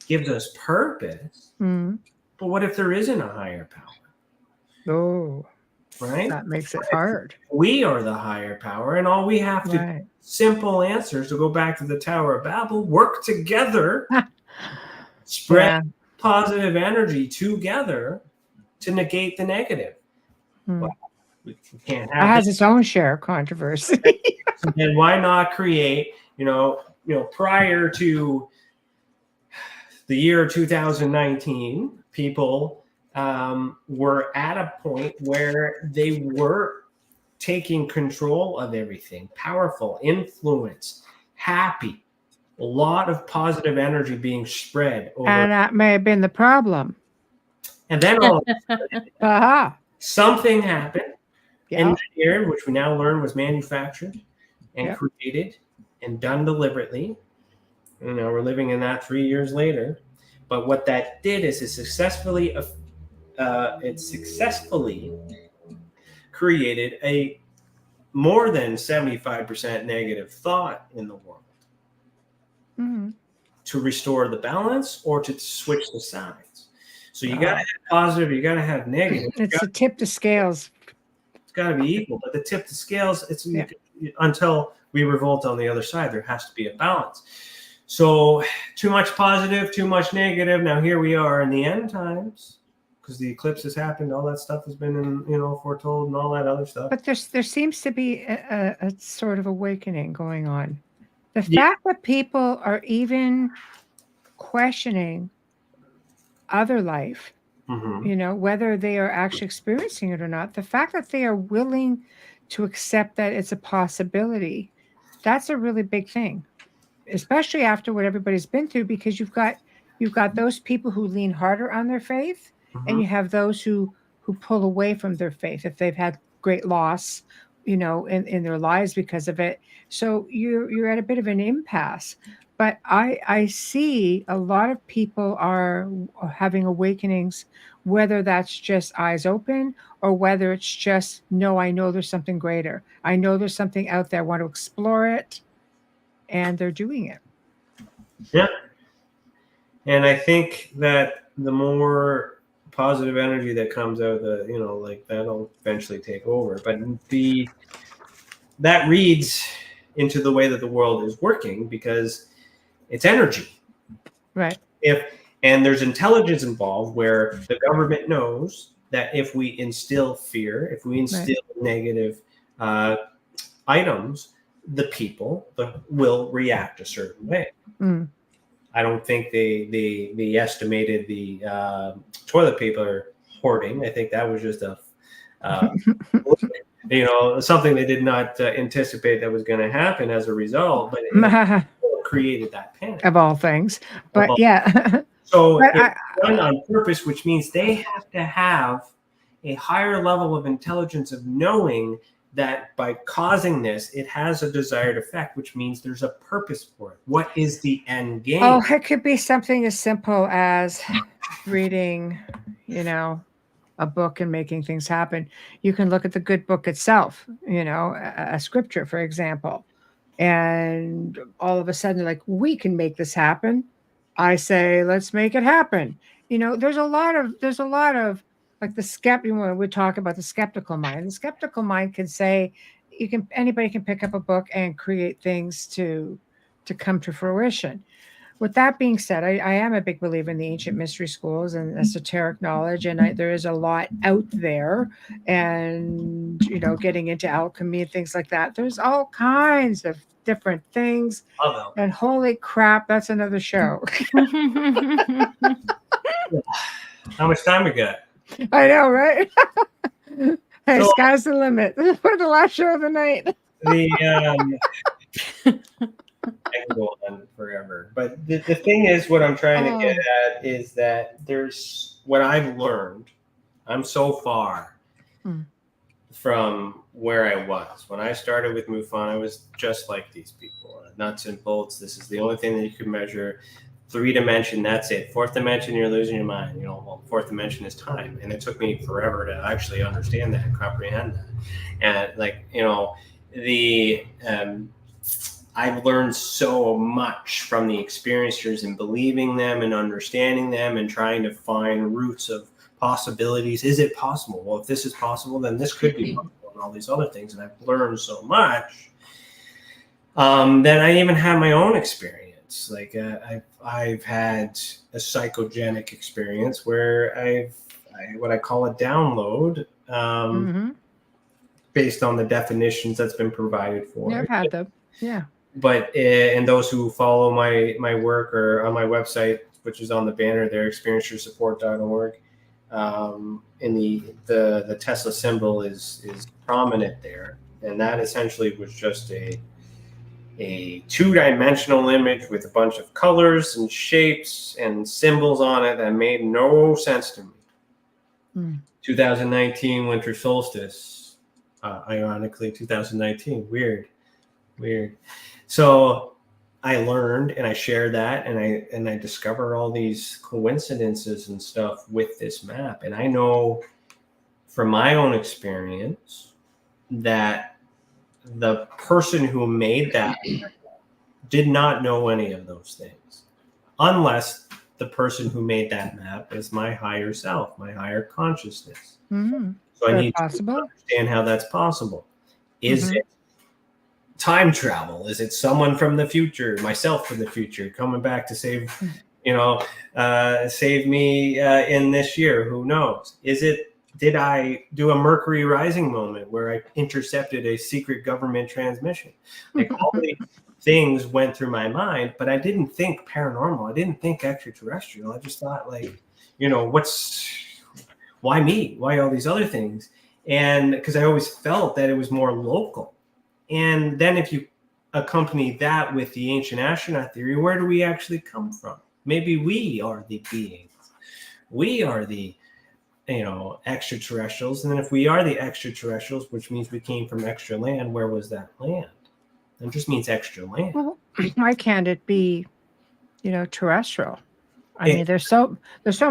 gives us purpose. But what if there isn't a higher power? Oh, right? That makes it hard. We are the higher power, and all we have to simple answers to go back to the Tower of Babel, work together, spread positive energy together to negate the negative. Well, we can't have it has its own share of controversy. And why not create, prior to the year 2019, people were at a point where they were taking control of everything, powerful, influence, happy, a lot of positive energy being spread over. And that may have been the problem. And then all of a sudden, something happened, engineered, which we now learn was manufactured and created and done deliberately. We're living in that 3 years later. But what that did is it successfully created a more than 75% negative thought in the world to restore the balance or to switch the sides. So you got to have positive, you got to have negative. It's the tip to scales. It's got to be equal, but the tip to scales, until we revolt on the other side, there has to be a balance. So too much positive, too much negative. Now here we are in the end times, because the eclipse has happened. All that stuff has been, foretold, and all that other stuff. But there seems to be a sort of awakening going on. The fact that people are even questioning other life, whether they are actually experiencing it or not, the fact that they are willing to accept that it's a possibility, that's a really big thing, especially after what everybody's been through, because you've got those people who lean harder on their faith, and you have those who pull away from their faith if they've had great loss, in their lives because of it. So you're at a bit of an impasse. But I see a lot of people are having awakenings, whether that's just eyes open or whether it's just, no, I know there's something greater. I know there's something out there. I want to explore it. And they're doing it. Yeah. And I think that the more positive energy that comes out, that'll eventually take over. But that reads into the way that the world is working, because it's energy. Right. And there's intelligence involved, where the government knows that if we instill fear, if we instill negative items, the people will react a certain way. I don't think they estimated the toilet paper hoarding. I think that was just something they did not anticipate that was going to happen as a result, but it created that panic. Of all things. But So it's done on purpose, which means they have to have a higher level of intelligence of knowing that by causing this, it has a desired effect, which means there's a purpose for it. What is the end game? Oh, it could be something as simple as reading, a book and making things happen. You can look at the good book itself, a scripture, for example, and all of a sudden, like, we can make this happen. I say, let's make it happen. There's a lot of like the skeptical. When we talk about the skeptical mind, the skeptical mind can say, anybody can pick up a book and create things to come to fruition. With that being said, I am a big believer in the ancient mystery schools and esoteric knowledge, and there is a lot out there, and getting into alchemy and things like that. There's all kinds of different things, and holy crap, that's another show. How much time we got? I know, right? Hey, sky's the limit. For the last show of the night. I can go on forever. But the thing is, what I'm trying to get at is that there's what I've learned. I'm so far from where I was. When I started with MUFON, I was just like these people. Nuts and bolts. This is the only thing that you can measure. 3 dimension, that's it. 4th dimension, you're losing your mind. You know, well, 4th dimension is time, and it took me forever to actually understand that and comprehend that. And like, you know, the I've learned so much from the experiencers and believing them and understanding them and trying to find roots of possibilities. Is it possible? Well, if this is possible, then this could be possible, and all these other things. And I've learned so much that I even have my own experience. Like I've had a psychogenic experience where what I call a download based on the definitions that's been provided for. Yeah, I've had them. Yeah. But and those who follow my work or on my website, which is on the banner there, experiencersupport.org, and the TESA symbol is prominent there, and that essentially was just a 2-dimensional image with a bunch of colors and shapes and symbols on it that made no sense to me. 2019 winter solstice, ironically 2019, weird. So I learned and I shared that, and I discover all these coincidences and stuff with this map. And I know from my own experience that the person who made that did not know any of those things, unless the person who made that map is my higher self, my higher consciousness. So I need to understand how that's possible. Is it time travel? Is it someone from the future, myself from the future, coming back to save me in this year? Who knows? Did I do a Mercury rising moment where I intercepted a secret government transmission? Like all these things went through my mind, but I didn't think paranormal. I didn't think extraterrestrial. I just thought, like, why me? Why all these other things? And because I always felt that it was more local. And then if you accompany that with the ancient astronaut theory, where do we actually come from? Maybe we are the beings. We are the extraterrestrials. And then if we are the extraterrestrials, which means we came from extra land, where was that land? It just means extra land. Well, why can't it be, terrestrial? I mean, there's so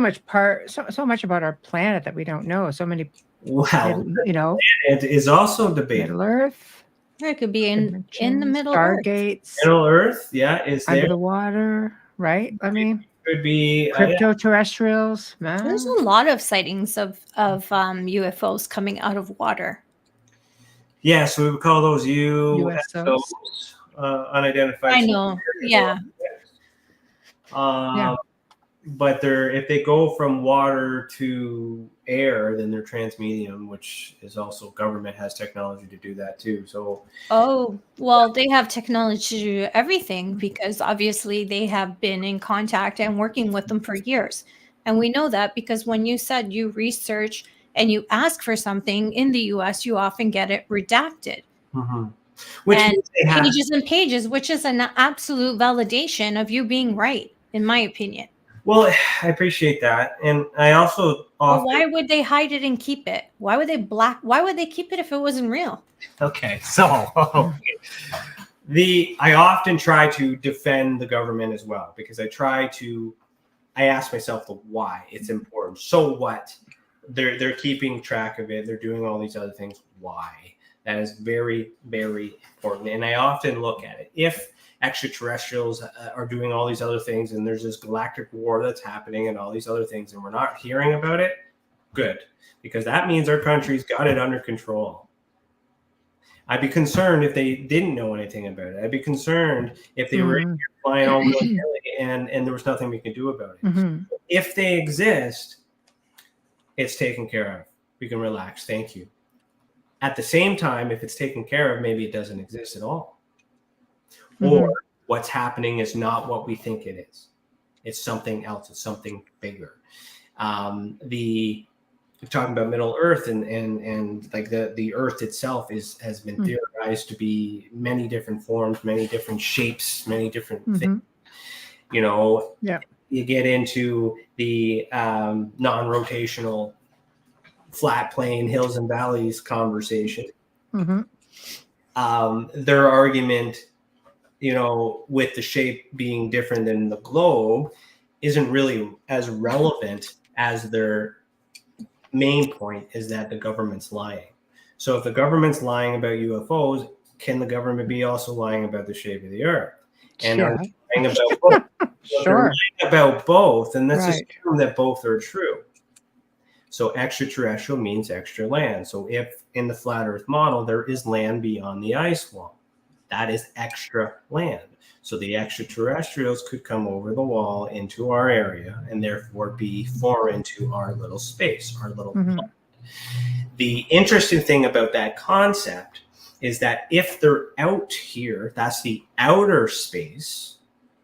much so much about our planet that we don't know. So many, it is also debated. Middle Earth. It could be in the Middle Stargates. Middle Earth, yeah, is under there. the water, right? I mean, could be crypto-terrestrials. There's a lot of sightings of UFOs coming out of water. Yeah, so we would call those USOs, unidentified. I know, yeah. But if they go from water to air, then they're transmedium, which is also government has technology to do that too. So they have technology to do everything because obviously they have been in contact and working with them for years. And we know that because when you said you research and you ask for something in the US, you often get it redacted. Pages and pages, which is an absolute validation of you being right, in my opinion. Well, I appreciate that, and I also. Why would they hide it and keep it? Why would they keep it if it wasn't real? Okay, so I often try to defend the government as well because I ask myself the why. It's important. So what? They're keeping track of it. They're doing all these other things. Why? That is very, very important. And I often look at it. If extraterrestrials are doing all these other things and there's this galactic war that's happening and all these other things and we're not hearing about it, good, because that means our country's got it under control. I'd be concerned if they didn't know anything about it. I'd be concerned if they were flying all willy-nilly and there was nothing we could do about it. If they exist, it's taken care of. We can relax. Thank you. At the same time, if it's taken care of, maybe it doesn't exist at all. Or what's happening is not what we think it is. It's something else. It's something bigger. We're talking about Middle Earth and like the Earth itself has been theorized to be many different forms, many different shapes, many different things. You get into the non-rotational flat plane hills and valleys conversation. Their argument with the shape being different than the globe, isn't really as relevant as their main point is that the government's lying. So if the government's lying about UFOs, can the government be also lying about the shape of the Earth? And are they lying about both? So if they're lying about both, and let's assume that both are true. So extraterrestrial means extra land. So if in the flat Earth model, there is land beyond the ice wall, that is extra land. So the extraterrestrials could come over the wall into our area and therefore be foreign to our little space, our little planet. The interesting thing about that concept is that if they're out here, that's the outer space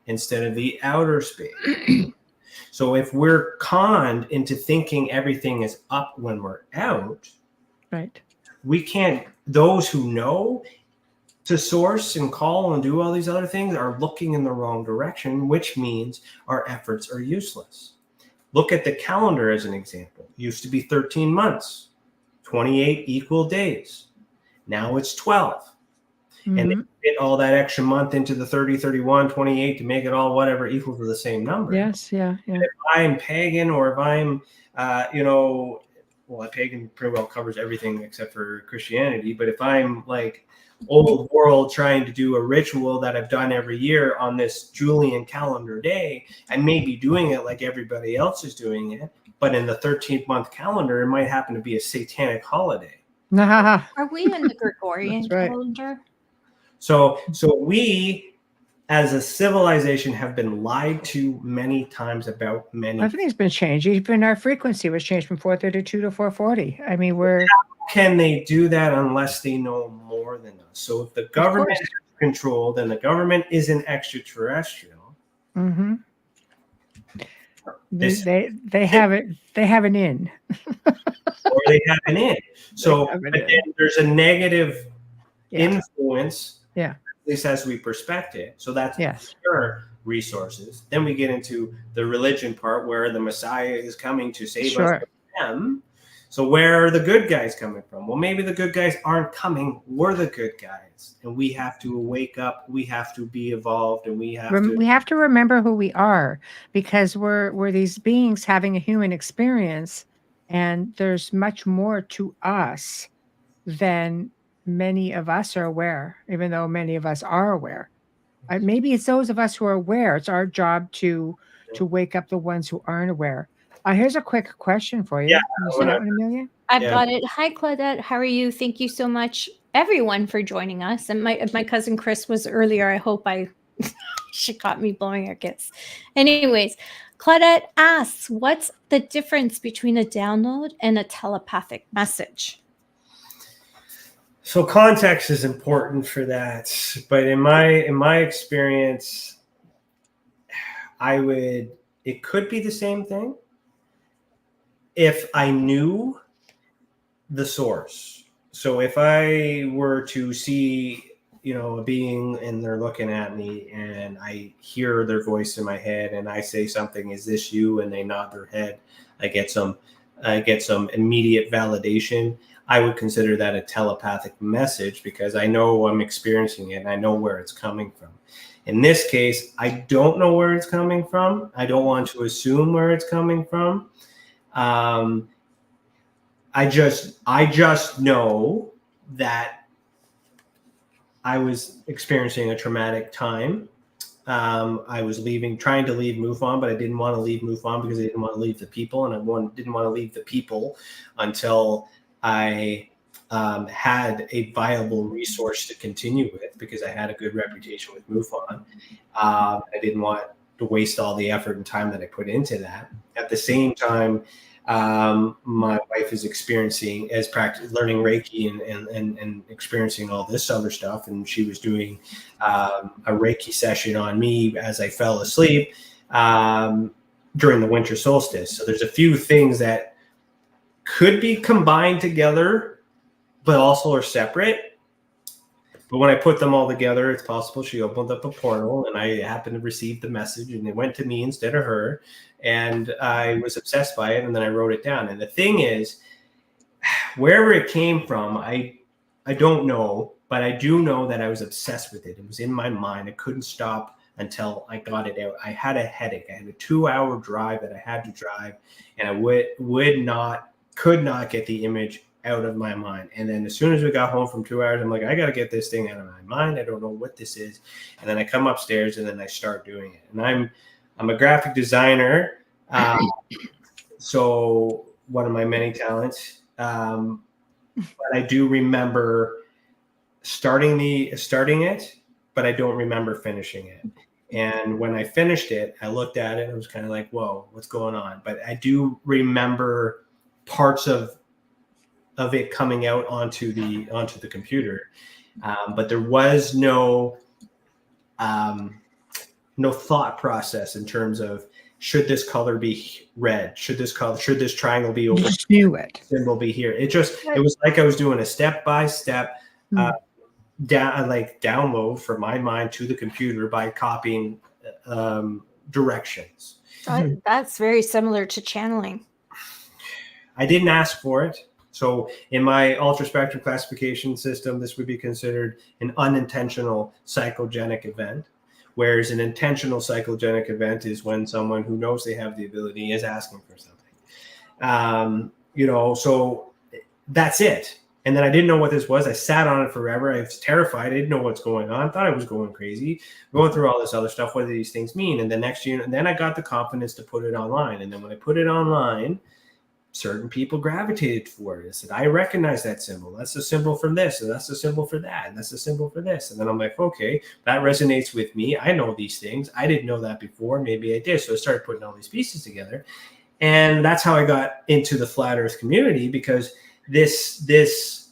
instead of the outer space. So if we're conned into thinking everything is up when we're out, right? We can't, those who know to source and call and do all these other things are looking in the wrong direction, which means our efforts are useless. Look at the calendar as an example. It used to be 13 months, 28 equal days. Now it's 12. Mm-hmm. And they fit all that extra month into the 30, 31, 28 to make it all whatever equal to the same number. Yes, yeah. If I'm pagan or if I'm, pagan pretty well covers everything except for Christianity. But if I'm like old world trying to do a ritual that I've done every year on this Julian calendar day, I may be doing it like everybody else is doing it. But in the 13th month calendar, it might happen to be a satanic holiday. Are we in the Gregorian calendar? So we, as a civilization, have been lied to many times about many. Everything's been changed. Even our frequency was changed from 432 to 440. I mean, how can they do that unless they know more than us? So if the government is controlled and the government is an extraterrestrial, mm-hmm. They have it. They have an in, or they have an in. So but then there's a negative influence. Yeah. At least as we perspect it. So that's pure resources. Then we get into the religion part where the Messiah is coming to save us from them. So where are the good guys coming from? Well, maybe the good guys aren't coming. We're the good guys. And we have to wake up. We have to be evolved. And we have to remember who we are, because we're these beings having a human experience. And there's much more to us than many of us are aware, even though many of us are aware. Maybe it's those of us who are aware. It's our job to wake up the ones who aren't aware. Here's a quick question for you. Yeah, can you see that one, Amelia? I've got it. Hi, Claudette. How are you? Thank you so much, everyone, for joining us. And my cousin Chris was earlier. I hope she caught me blowing her kiss. Anyways, Claudette asks, what's the difference between a download and a telepathic message? So context is important for that, but in my experience, it could be the same thing if I knew the source. So if I were to see, a being and they're looking at me and I hear their voice in my head and I say something, is this you? And they nod their head, I get some immediate validation. I would consider that a telepathic message because I know I'm experiencing it and I know where it's coming from. In this case, I don't know where it's coming from. I don't want to assume where it's coming from. I just know that I was experiencing a traumatic time. I was trying to leave MUFON, but I didn't want to leave MUFON because I didn't want to leave the people, and I didn't want to leave the people until I had a viable resource to continue with because I had a good reputation with MUFON. I didn't want to waste all the effort and time that I put into that. At the same time, my wife is learning Reiki and experiencing all this other stuff. And she was doing a Reiki session on me as I fell asleep during the winter solstice. So there's a few things that could be combined together, but also are separate. But when I put them all together, it's possible she opened up a portal and I happened to receive the message and it went to me instead of her. And I was obsessed by it and then I wrote it down. And the thing is, wherever it came from, I don't know, but But I do know that I was obsessed with it. It was in my mind. I couldn't stop until I got it out. I had a headache. I had a 2-hour drive that I had to drive, and I could not get the image out of my mind. And then as soon as we got home from 2 hours, I'm like, I got to get this thing out of my mind. I don't know what this is. And then I come upstairs and then I start doing it. And I'm a graphic designer. So one of my many talents. But I do remember starting it, but I don't remember finishing it. And when I finished it, I looked at it and it was kind of like, whoa, what's going on? But I do remember parts of it coming out onto the computer. But there was no thought process in terms of, should this color be red? Should this triangle be over? Just knew it. Symbol be here. It was like I was doing a step-by-step download from my mind to the computer by copying directions. That's very similar to channeling. I didn't ask for it. So in my Ultraspectrum Classification System, this would be considered an unintentional psychogenic event, whereas an intentional psychogenic event is when someone who knows they have the ability is asking for something. So that's it. And then I didn't know what this was. I sat on it forever. I was terrified. I didn't know what's going on. I thought I was going crazy, going through all this other stuff. What do these things mean? And the next year, and then I got the confidence to put it online. And then when I put it online, certain people gravitated toward it. I said, I recognize that symbol. That's a symbol for this, and that's a symbol for that, and that's a symbol for this. And then I'm like, okay, that resonates with me. I know these things. I didn't know that before. Maybe I did. So I started putting all these pieces together. And that's how I got into the Flat Earth community, because this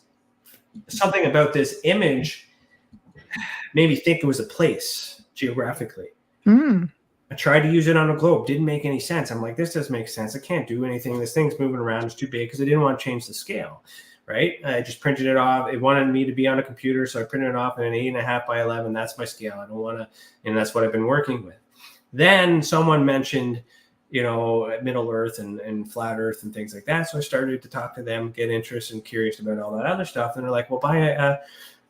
something about this image made me think it was a place geographically. I tried to use it on a globe. Didn't make any sense. I'm like, this doesn't make sense. I can't do anything. This thing's moving around. It's too big, because I didn't want to change the scale, right? I just printed it off. It wanted me to be on a computer, so I printed it off in an 8.5 by 11. That's my scale. I don't want to, and that's what I've been working with. Then someone mentioned, Middle Earth and Flat Earth and things like that. So I started to talk to them, get interested and curious about all that other stuff. And they're like, well, then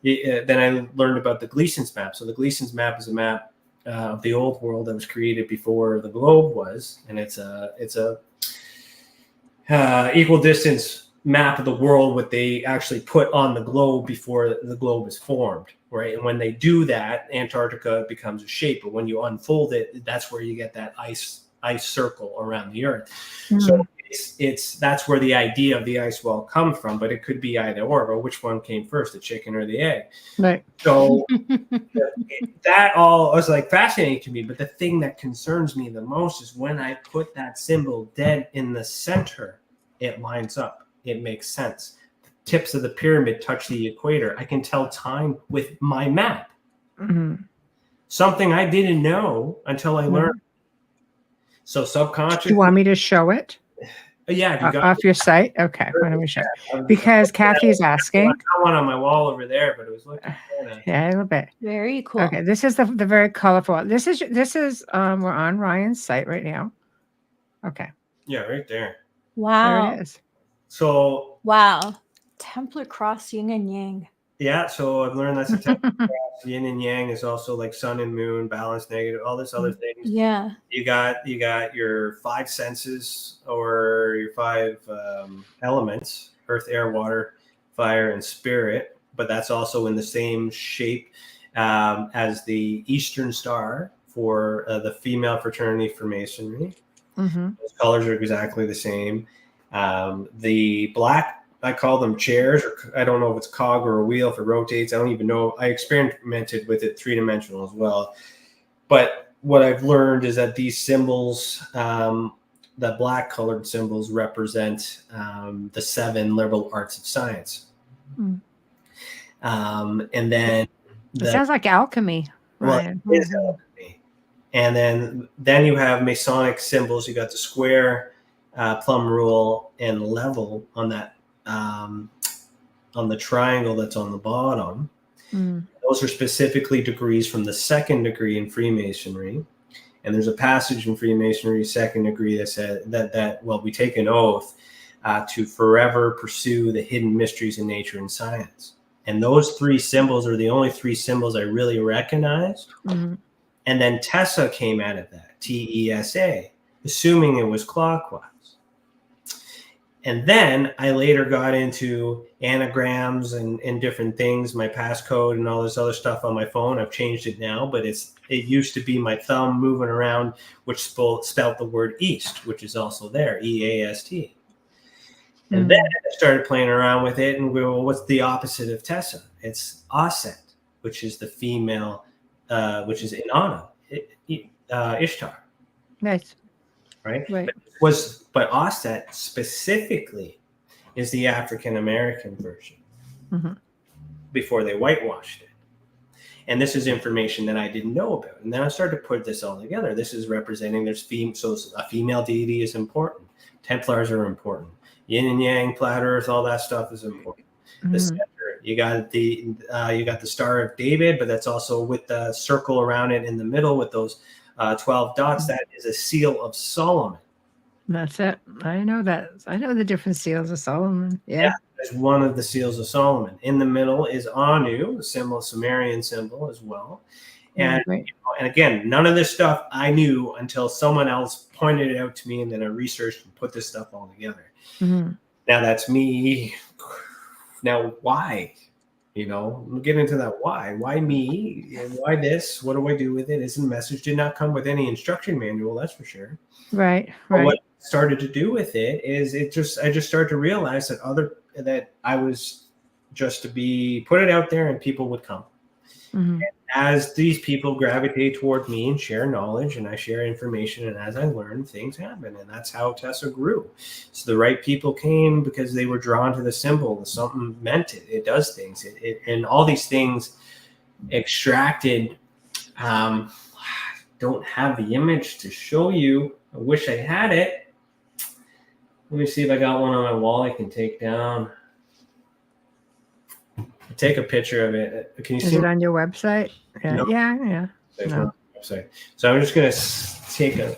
I learned about the Gleason's map. So the Gleason's map is a map of the old world that was created before the globe was, and it's a equal distance map of the world, what they actually put on the globe before the globe is formed, right? And when they do that, Antarctica becomes a shape, but when you unfold it, that's where you get that ice circle around the Earth. So that's where the idea of the ice wall comes from, but it could be either or. But which one came first, the chicken or the egg? Right. So that all was like fascinating to me. But the thing that concerns me the most is when I put that symbol dead in the center, it lines up. It makes sense. The tips of the pyramid touch the equator. I can tell time with my map. Something I didn't know until I learned. So subconscious. Do you want me to show it? Yeah, you got off your site. Okay, why don't we show? Because Kathy's asking. I got one on my wall over there, but it was looking yeah, a little bit. Very cool. Okay, this is the very colorful. This is we're on Ryan's site right now. Okay. Yeah, right there. Wow. There it is. So wow, Templar cross yin and yang. Yeah, so I've learned that's a Templar cross. Yin and yang is also like sun and moon, balance, negative, all this other things. Yeah. You got your 5 senses, or your 5 elements: earth, air, water, fire, and spirit. But that's also in the same shape as the Eastern Star for the female fraternity for Masonry. Those colors are exactly the same. The black, I call them chairs, or I don't know if it's cog or a wheel if it rotates. I don't even know. I experimented with it 3-dimensional as well. But what I've learned is that these symbols, the black colored symbols, represent the 7 liberal arts of science. And then it sounds like alchemy. Ryan. Well, it is alchemy. And then you have Masonic symbols. You got the square, plumb rule, and level on that. On the triangle that's on the bottom. Those are specifically degrees from the 2nd degree in Freemasonry. And there's a passage in Freemasonry 2nd degree that said that we take an oath to forever pursue the hidden mysteries in nature and science. And those three symbols are the only three symbols I really recognized. Mm-hmm. And then TESA came out of that, TESA, assuming it was clockwise. And then I later got into anagrams and different things, my passcode and all this other stuff on my phone. I've changed it now, but it used to be my thumb moving around, which spelled the word east, which is also there, EAST. And then I started playing around with it and go, well, what's the opposite of TESA? It's Aset, which is the female, which is Inanna, Ishtar. Nice. Right? Right. But Aset specifically is the African American version before they whitewashed it. And this is information that I didn't know about. And then I started to put this all together. This is representing so a female deity is important. Templars are important. Yin and Yang, Flat Earth, all that stuff is important. The center, you got the Star of David, but that's also with the circle around it in the middle with those 12 dots. That is a seal of Solomon. That's it. I know that. I know the different seals of Solomon. Yeah. That's one of the seals of Solomon. In the middle is Anu, the symbol, Sumerian symbol as well. And, right. And again, none of this stuff I knew until someone else pointed it out to me, and then I researched and put this stuff all together. Now that's me. Now, why? We'll get into that why. Why me? And why this? What do I do with it? This message did not come with any instruction manual, that's for sure. Right. But what I started to do with it is I just started to realize that I was just to be put it out there and people would come. And as these people gravitate toward me and share knowledge and I share information, and as I learn, things happen. And that's how TESA grew. So the right people came because they were drawn to the symbol. Something meant it. It does things. And all these things extracted. Don't have the image to show you. I wish I had it. Let me see if I got one on my wall I can take down. Take a picture of it. Can you see it on your website? Yeah. No. Yeah. No. Website. So I'm just going to take a.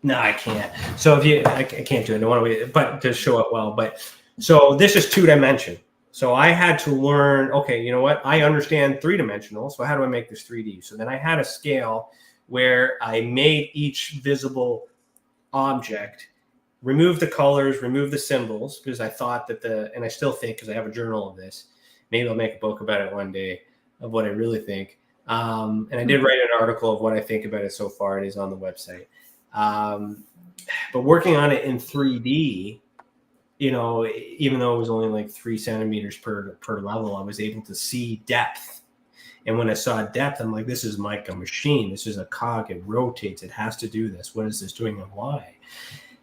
No, I can't. So I can't do it. I don't want to, but to show it well. But so this is 2-dimension. So I had to learn. Okay, you know what? I understand 3-dimensional. So how do I make this 3D? So then I had a scale where I made each visible object. Remove the colors, remove the symbols, because I thought that and I still think, because I have a journal of this, maybe I'll make a book about it one day of what I really think. And I did write an article of what I think about it so far. It is on the website. But working on it in 3D, even though it was only like 3 centimeters per level, I was able to see depth. And when I saw depth, I'm like, this is like a machine. This is a cog. It rotates. It has to do this. What is this doing and why?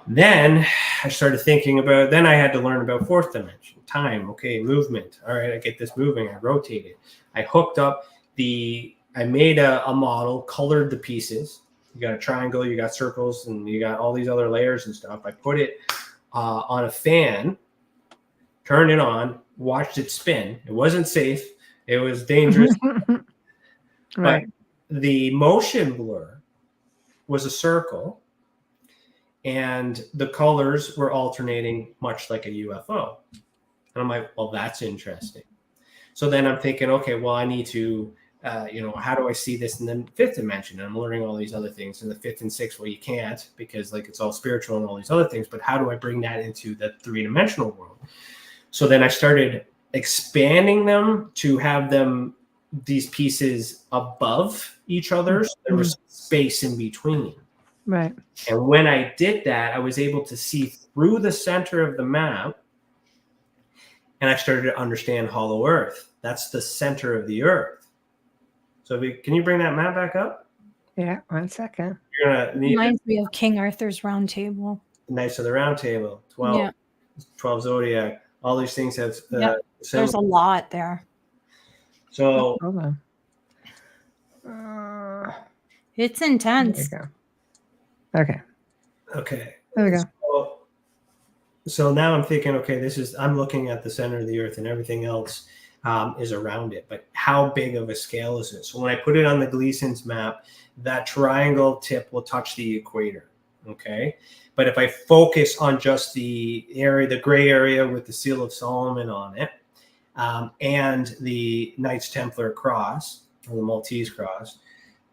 Then I started thinking about, then I had to learn about 4th dimension, time, okay, movement. All right, I get this moving, I rotate it. I hooked up I made a model, colored the pieces. You got a triangle, you got circles, and you got all these other layers and stuff. I put it on a fan, turned it on, watched it spin. It wasn't safe. It was dangerous. Right. But the motion blur was a circle. And the colors were alternating much like a UFO. And I'm like, well, that's interesting. So then I'm thinking, okay, well, I need to, how do I see this in the 5th dimension? And I'm learning all these other things in the 5th and 6th. Well, you can't, because it's all spiritual and all these other things. But how do I bring that into the 3-dimensional world? So then I started expanding them to have these pieces above each other. So there was space in between. Right. And when I did that, I was able to see through the center of the map, and I started to understand hollow earth. That's the center of the earth. So can you bring that map back up? Yeah, 1 second. You're gonna need Reminds me of King Arthur's Round Table. Knights of the Round Table, 12 Zodiac. All these things have there's a lot there. So hold on. It's intense. There we go. Okay. There we go. So now I'm thinking, okay, I'm looking at the center of the earth and everything else is around it. But how big of a scale is it? So when I put it on the Gleason's map, that triangle tip will touch the equator. Okay. But if I focus on just the area, the gray area with the Seal of Solomon on it, and the Knights Templar cross, or the Maltese cross,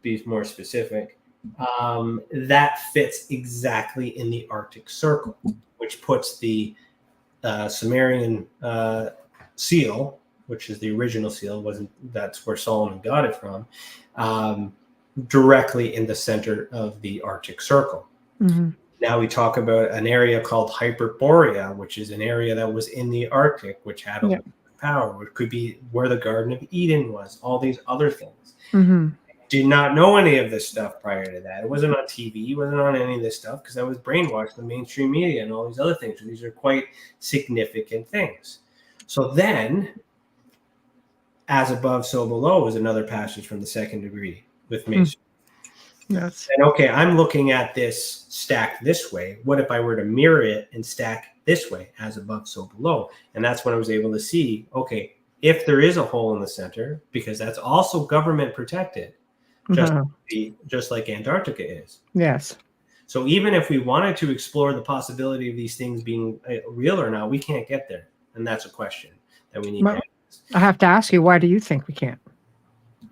be more specific, that fits exactly in the Arctic Circle, which puts the Sumerian seal, which is the original seal, that's where Solomon got it from, directly in the center of the Arctic Circle. Mm-hmm. Now we talk about an area called Hyperborea, which is an area that was in the Arctic, which had a lot of power, which could be where the Garden of Eden was, all these other things. Mm-hmm. Did not know any of this stuff prior to that. It wasn't on TV, it wasn't on any of this stuff because I was brainwashed in the mainstream media and all these other things. So these are quite significant things. So then, as above, so below is another passage from the second degree with Mason. Yes. And okay, I'm looking at this stacked this way. What if I were to mirror it and stack this way, as above, so below? And that's when I was able to see, okay, if there is a hole in the center, because that's also government protected, just like Antarctica is. Yes. So even if we wanted to explore the possibility of these things being real or not, we can't get there. And that's a question that we need to ask. I have to ask you, why do you think we can't?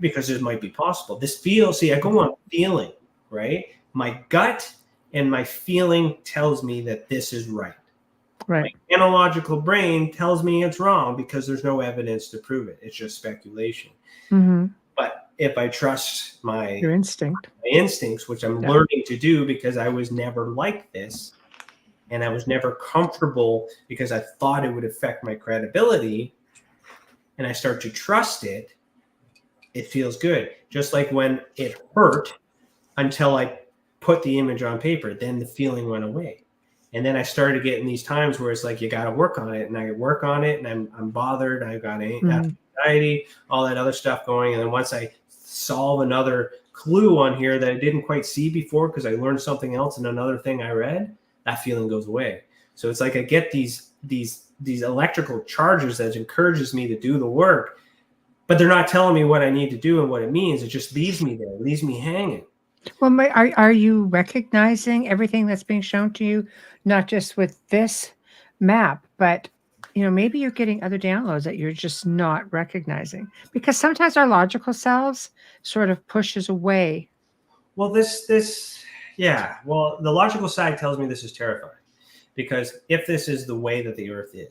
Because it might be possible. This feel, see, I go on feeling, right? My gut and my feeling tells me that this is right. Right. My analogical brain tells me it's wrong because there's no evidence to prove it. It's just speculation. Mm-hmm. But if I trust your instinct, my instincts, which I'm learning to do because I was never like this, and I was never comfortable because I thought it would affect my credibility, and I start to trust it, it feels good. Just like when it hurt until I put the image on paper, then the feeling went away. And then I started getting these times where it's like, you got to work on it. And I work on it and I'm bothered. I've got anxiety, all that other stuff going. And then once I solve another clue on here that I didn't quite see before, because I learned something else in another thing I read, that feeling goes away. So it's like I get these electrical charges that encourages me to do the work, but they're not telling me what I need to do and what it means. It just leaves me there, leaves me hanging. Well, are you recognizing everything that's being shown to you, not just with this map, but maybe you're getting other downloads that you're just not recognizing? Because sometimes our logical selves sort of pushes away. Well, the logical side tells me this is terrifying, because if this is the way that the Earth is,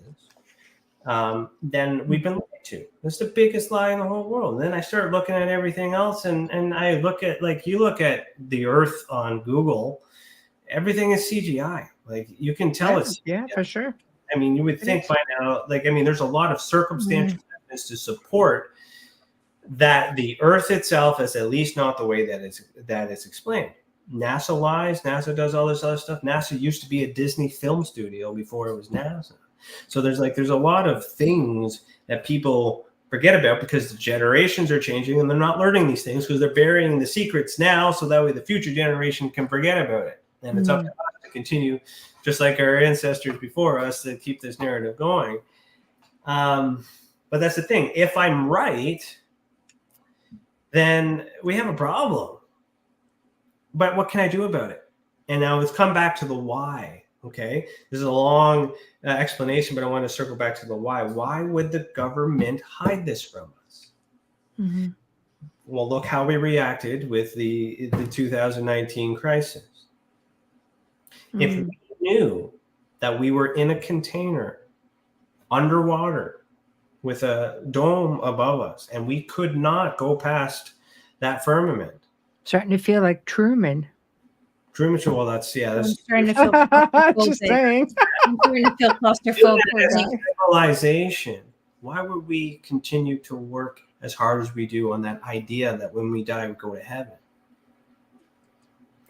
then we've been lied to. That's the biggest lie in the whole world. And then I start looking at everything else, and I look at, like, you look at the Earth on Google, everything is CGI. Like, you can tell it's CGI. For sure. I mean, you would think by now, there's a lot of circumstantial evidence to support that the Earth itself is at least not the way that it's explained. NASA lies. NASA does all this other stuff. NASA used to be a Disney film studio before it was NASA. So there's a lot of things that people forget about because the generations are changing and they're not learning these things because they're burying the secrets now, so that way the future generation can forget about it. And it's up to us to continue, just like our ancestors before us, to keep this narrative going. But that's the thing. If I'm right, then we have a problem. But what can I do about it? And now let's come back to the why. Okay, this is a long explanation, but I want to circle back to the why. Why would the government hide this from us? Mm-hmm. Well, look how we reacted with the 2019 crisis. Mm-hmm. If we knew that we were in a container underwater with a dome above us and we could not go past that firmament. Starting to feel like Truman. Well, that's I'm starting to feel just saying. I'm starting to feel claustrophobic. Civilization. Why would we continue to work as hard as we do on that idea that when we die we go to heaven?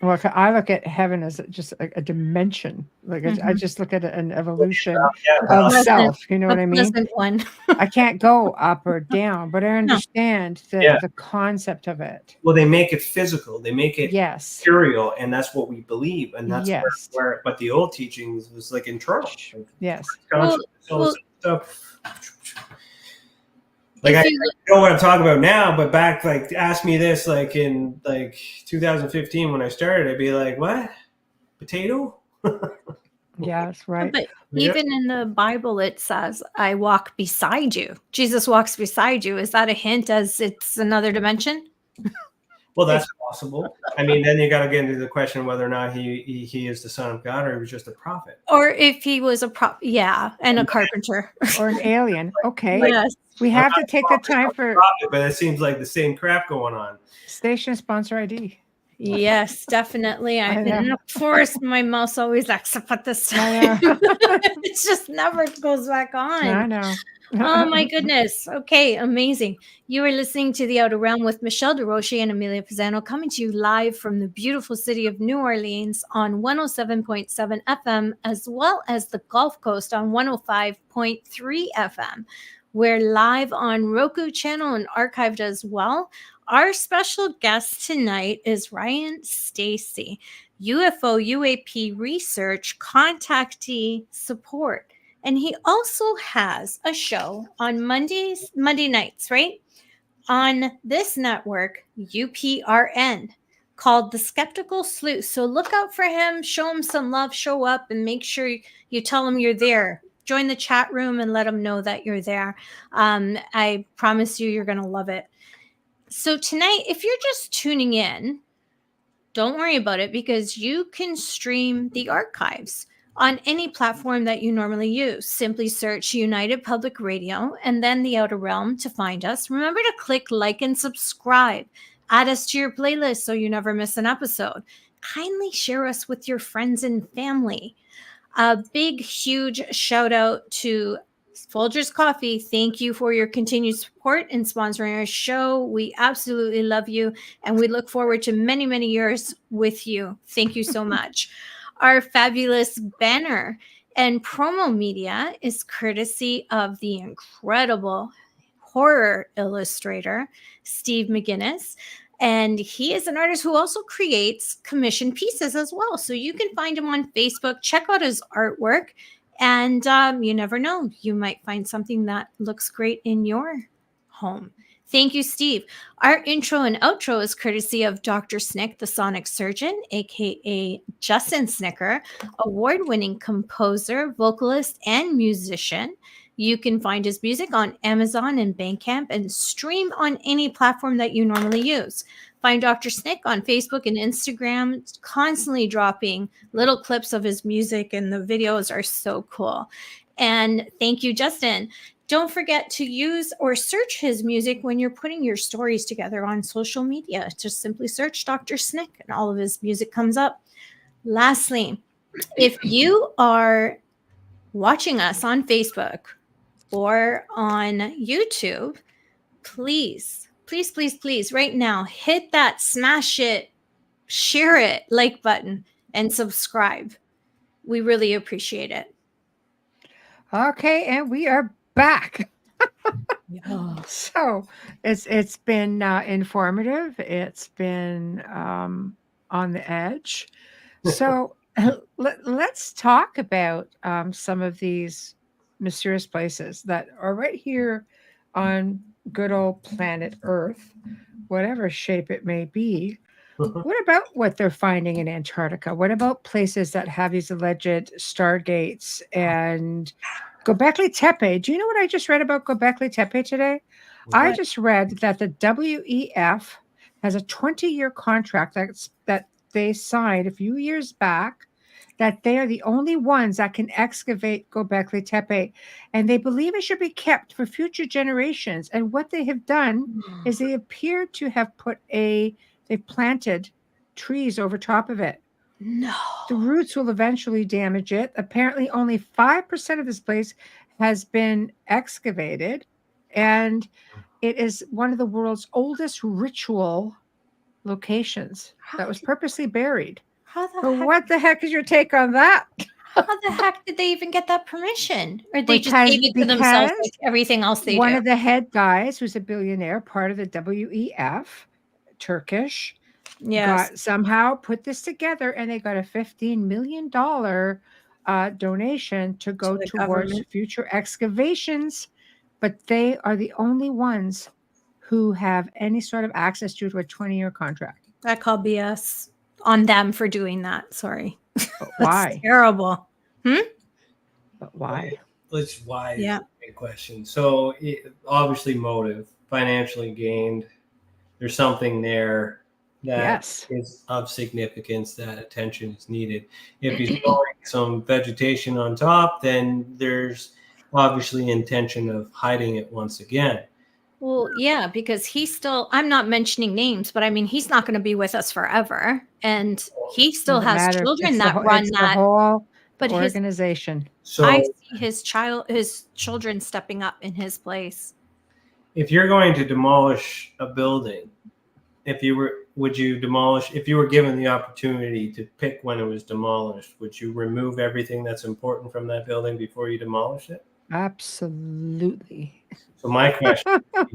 Well, I look at heaven as just a dimension. Like I just look at an evolution of self. You know what I mean? One. I can't go up or down, but I understand the concept of it. Well, they make it physical. They make it material, and that's what we believe. And that's where. But the old teachings was like internal. Yes. Like, I know what I'm talking about now, but back, ask me this, in 2015 when I started, I'd be like, what? Potato? Yes, right. But Yeah. even in the Bible, it says, I walk beside you. Jesus walks beside you. Is that a hint as it's another dimension? Well, that's possible. I mean, then you got to get into the question whether or not he is the son of God or he was just a prophet. Or if he was and a carpenter. Or an alien. Okay. Yes. We have to take the time for Prophet, but it seems like the same crap going on. station sponsor ID. Yes, definitely. I'm in the forest. My mouse always acts up at this time. It just never goes back on. I know. Oh my goodness. Okay, amazing. You are listening to The Outer Realm with Michelle Desrochers and Amelia Pisano, coming to you live from the beautiful city of New Orleans on 107.7 FM, as well as the Gulf Coast on 105.3 FM. We're live on Roku channel and archived as well. Our special guest tonight is Ryan Stacey, UFO-UAP research contactee support. And he also has a show on Monday nights, right? On this network, UPRN, called The Skeptical Sleuth. So look out for him, show him some love, show up, and make sure you tell him you're there. Join the chat room and let him know that you're there. I promise you're going to love it. So tonight, if you're just tuning in, don't worry about it because you can stream the archives on any platform that you normally use. Simply search United Public Radio and then The Outer Realm to find us. Remember to click like and subscribe. Add us to your playlist so you never miss an episode. Kindly share us with your friends and family. A big, huge shout out to Folgers Coffee. Thank you for your continued support in sponsoring our show. We absolutely love you, and we look forward to many, many years with you. Thank you so much. Our fabulous banner and promo media is courtesy of the incredible horror illustrator, Steve McGinnis. And he is an artist who also creates commissioned pieces as well. So you can find him on Facebook. Check out his artwork. And you never know, you might find something that looks great in your home. Thank you, Steve. Our intro and outro is courtesy of Dr. Snick, the sonic surgeon, aka Justin Snicker, award-winning composer, vocalist, and musician. You can find his music on Amazon and Bandcamp and stream on any platform that you normally use. Find Dr. Snick on Facebook and Instagram, constantly dropping little clips of his music, and the videos are so cool. And thank you, Justin. Don't forget to use or search his music when you're putting your stories together on social media. Just simply search Dr. Snick and all of his music comes up. Lastly, if you are watching us on Facebook or on YouTube, please right now hit that smash it, share it, like button and subscribe. We really appreciate it. Okay, and we are back. So it's been informative. It's been on the edge. So let's talk about some of these mysterious places that are right here on good old planet Earth, whatever shape it may be. What about what they're finding in Antarctica? What about places that have these alleged stargates and Göbekli Tepe? Do you know what I just read about Göbekli Tepe today? I just read that the WEF has a 20-year contract that they signed a few years back, that they are the only ones that can excavate Göbekli Tepe, and they believe it should be kept for future generations. And what they have done is they appear to have they've planted trees over top of it. No. The roots will eventually damage it. Apparently, only 5% of this place has been excavated, and it is one of the world's oldest ritual locations that was purposely buried. What the heck is your take on that? How the heck did they even get that permission? Or they just gave it to themselves like everything else they do? One of the head guys, who's a billionaire, part of the WEF, Turkish, somehow put this together, and they got a $15 million donation to go towards future excavations. But they are the only ones who have any sort of access to a 20-year contract. I call BS on them for doing that. Sorry. Why? Terrible. But why? Why Yeah. is a big question. So obviously motive, financially gained. There's something there that Yes. is of significance that attention is needed. If he's throwing some vegetation on top, then there's obviously intention of hiding it once again. Well, yeah, because he's still, I'm not mentioning names, but I mean, he's not going to be with us forever. And he still Doesn't has matter. children It's that the, run it's the that. whole But his, organization. So I see his children stepping up in his place. if you're going to demolish a building, would you demolish, if you were given the opportunity to pick when it was demolished, would you remove everything that's important from that building before you demolish it? Absolutely. So my question is,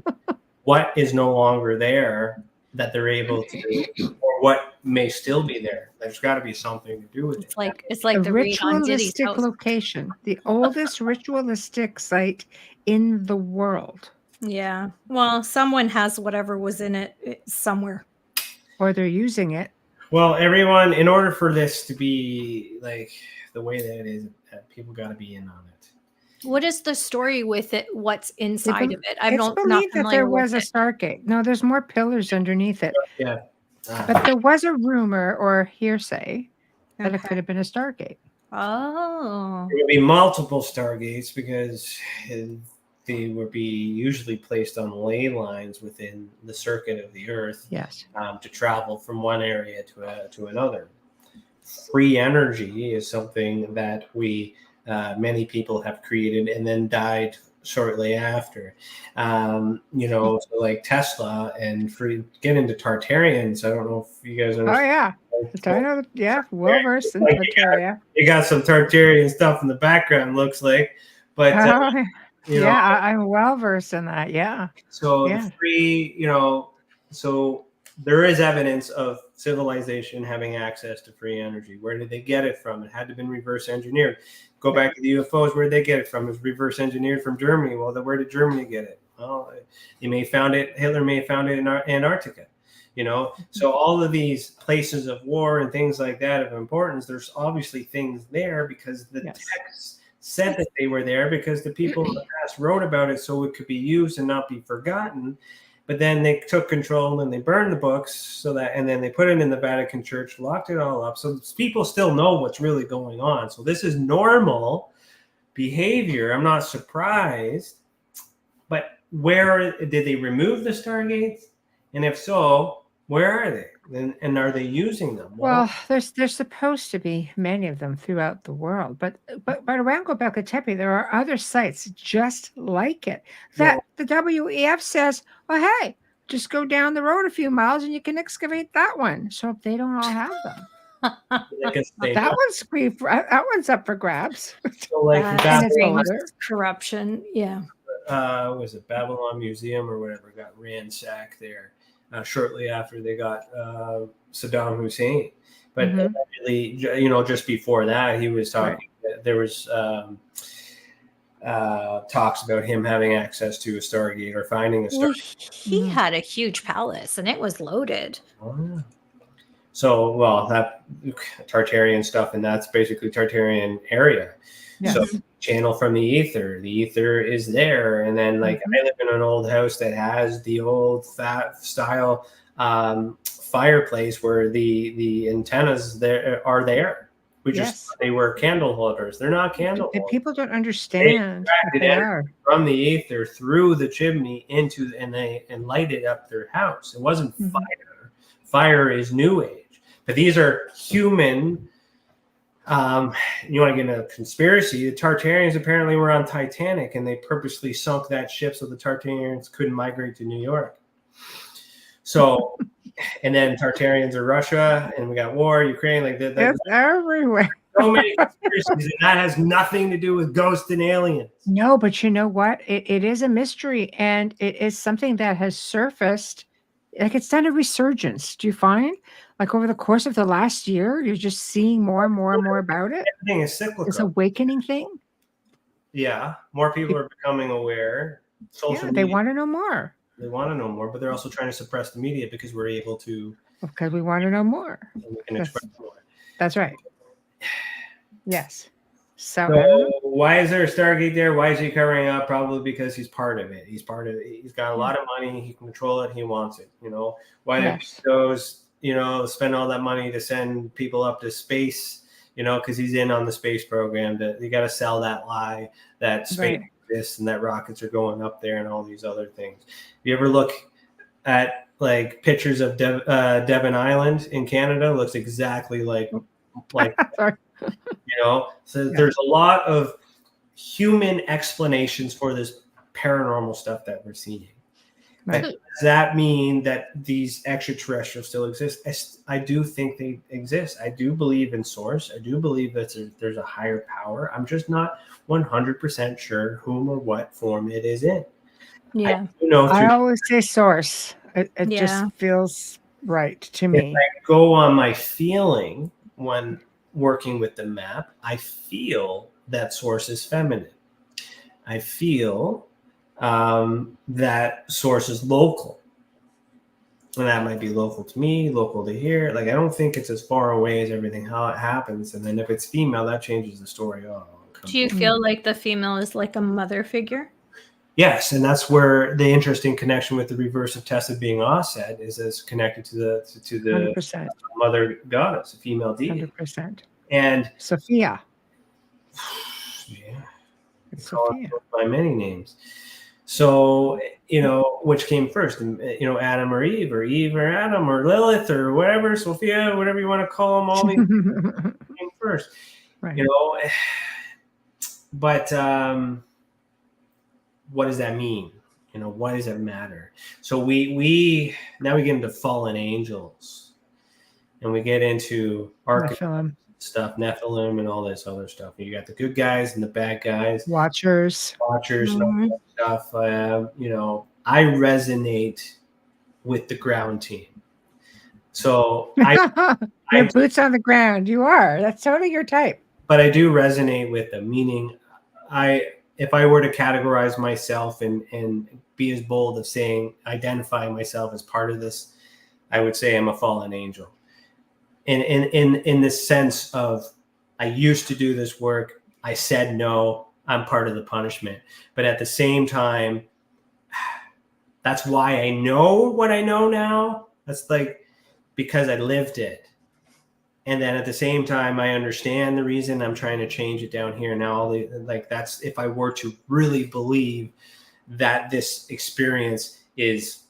what is no longer there that they're able to, or what may still be there? There's got to be something to do with it. It's like A the raid on Diddy's ritualistic house. location, the oldest ritualistic site in the world. Yeah. Well, someone has whatever was in it somewhere. Or they're using it. Well, everyone, in order for this to be like the way that it is, people got to be in on it. What is the story with it? What's inside of it? I'm It's not believed that familiar there was with a it. Stargate. No, there's more pillars underneath it. Yeah. But there was a rumor or hearsay that it Okay. could have been a Stargate. Oh. There would be multiple Stargates because they would be usually placed on ley lines within the circuit of the Earth. Yes. To travel from one area to another. Free energy is something that many people have created and then died shortly after. So like Tesla and get into Tartarians. I don't know if you guys understand. Oh yeah, I know. Yeah, well versed in Tartaria. You got some Tartarian stuff in the background, looks like, but I'm well versed in that. Yeah. So Yeah. the free, so there is evidence of civilization having access to free energy. Where did they get it from? It had to have been reverse engineered. Go back to the UFOs. Where did they get it from? It was reverse engineered from Germany. Well, where did Germany get it? Well, Hitler may have found it in Antarctica. So all of these places of war and things like that of importance, there's obviously things there because the text said that they were there because the people in the past wrote about it so it could be used and not be forgotten. But then they took control and they burned the books and then they put it in the Vatican Church, locked it all up. So people still know what's really going on. So this is normal behavior. I'm not surprised. But where did they remove the Stargates? And if so, where are they? And are they using them? Well, there's supposed to be many of them throughout the world, but around Göbekli Tepe there are other sites just like it that the WEF says, well, hey, just go down the road a few miles and you can excavate that one. So if they don't all have them, that one's up for grabs. So like it's corruption. Yeah. Was it Babylon Museum or whatever got ransacked there shortly after they got Saddam Hussein. But really, just before that, he was talking. Right. There was talks about him having access to a Stargate or finding a Stargate. Well, he had a huge palace and it was loaded. Oh, yeah. So, that Tartarian stuff, and that's basically Tartarian area. Yes. So channel from the ether is there. And then I live in an old house that has the old fat style fireplace where the antennas are there. They were candle holders. They're not candle holders. People don't understand what they are. From the ether through the chimney and lighted up their house. It wasn't fire. Fire is new age. But these are human. You want to get into a conspiracy? The Tartarians apparently were on Titanic and they purposely sunk that ship so the Tartarians couldn't migrate to New York. So, and then Tartarians are Russia and we got war, Ukraine, it's everywhere. So many conspiracies, and that has nothing to do with ghosts and aliens. No, but you know what? It is a mystery and it is something that has surfaced. It's done a resurgence. Do you find? Over the course of the last year, you're just seeing more and more and more about it. Everything is cyclical. This awakening thing. Yeah, more people are becoming aware. Social media, they want to know more. They want to know more, but they're also trying to suppress the media because we're able to. Because we want to know more. And we can express more. That's right. Yes. So, I don't know. why is there a Stargate there? Why is he covering up? Probably because he's part of it. He's part of it. He's got a lot of money. He can control it. He wants it. Why Yes. those spend all that money to send people up to space? Because he's in on the space program. You got to sell that lie that space exists and that rockets are going up there and all these other things. If you ever look at like pictures of Devon Island in Canada, looks exactly like Sorry. So there's a lot of human explanations for this paranormal stuff that we're seeing. Right. Does that mean that these extraterrestrials still exist? I do think they exist. I do believe in source. I do believe that there's a higher power. I'm just not 100% sure whom or what form it is in. Yeah. I always say source. It Yeah. just feels right to If me. I go on my feeling when working with the map, I feel that source is feminine. I feel that source is local. And that might be local to me, local to here. Like, I don't think it's as far away as everything, how it happens. And then if it's female, that changes the story. Do you feel like the female is like a mother figure? Yes, and that's where the interesting connection with the reverse of TESA being offset is connected to the 100%. mother goddess, a female deity. 100%. And Sophia. yeah, It's Sophia. by many names. So, which came first? Adam or Eve or Adam or Lilith or whatever, Sophia, whatever you want to call them, all these came first. Right. But what does that mean? What does it matter? So we now we get into fallen angels, and we get into Nephilim. stuff, Nephilim, and all this other stuff. You got the good guys and the bad guys, Watchers, and all that stuff. I resonate with the ground team. So your boots on the ground. You are. That's totally your type. But I do resonate with them. Meaning, if I were to categorize myself and be as bold of saying, identifying myself as part of this, I would say I'm a fallen angel. In the sense of, I used to do this work. I said no. I'm part of the punishment. But at the same time, that's why I know what I know now. That's because I lived it. And then at the same time, I understand the reason I'm trying to change it down here now. That's if I were to really believe that this experience is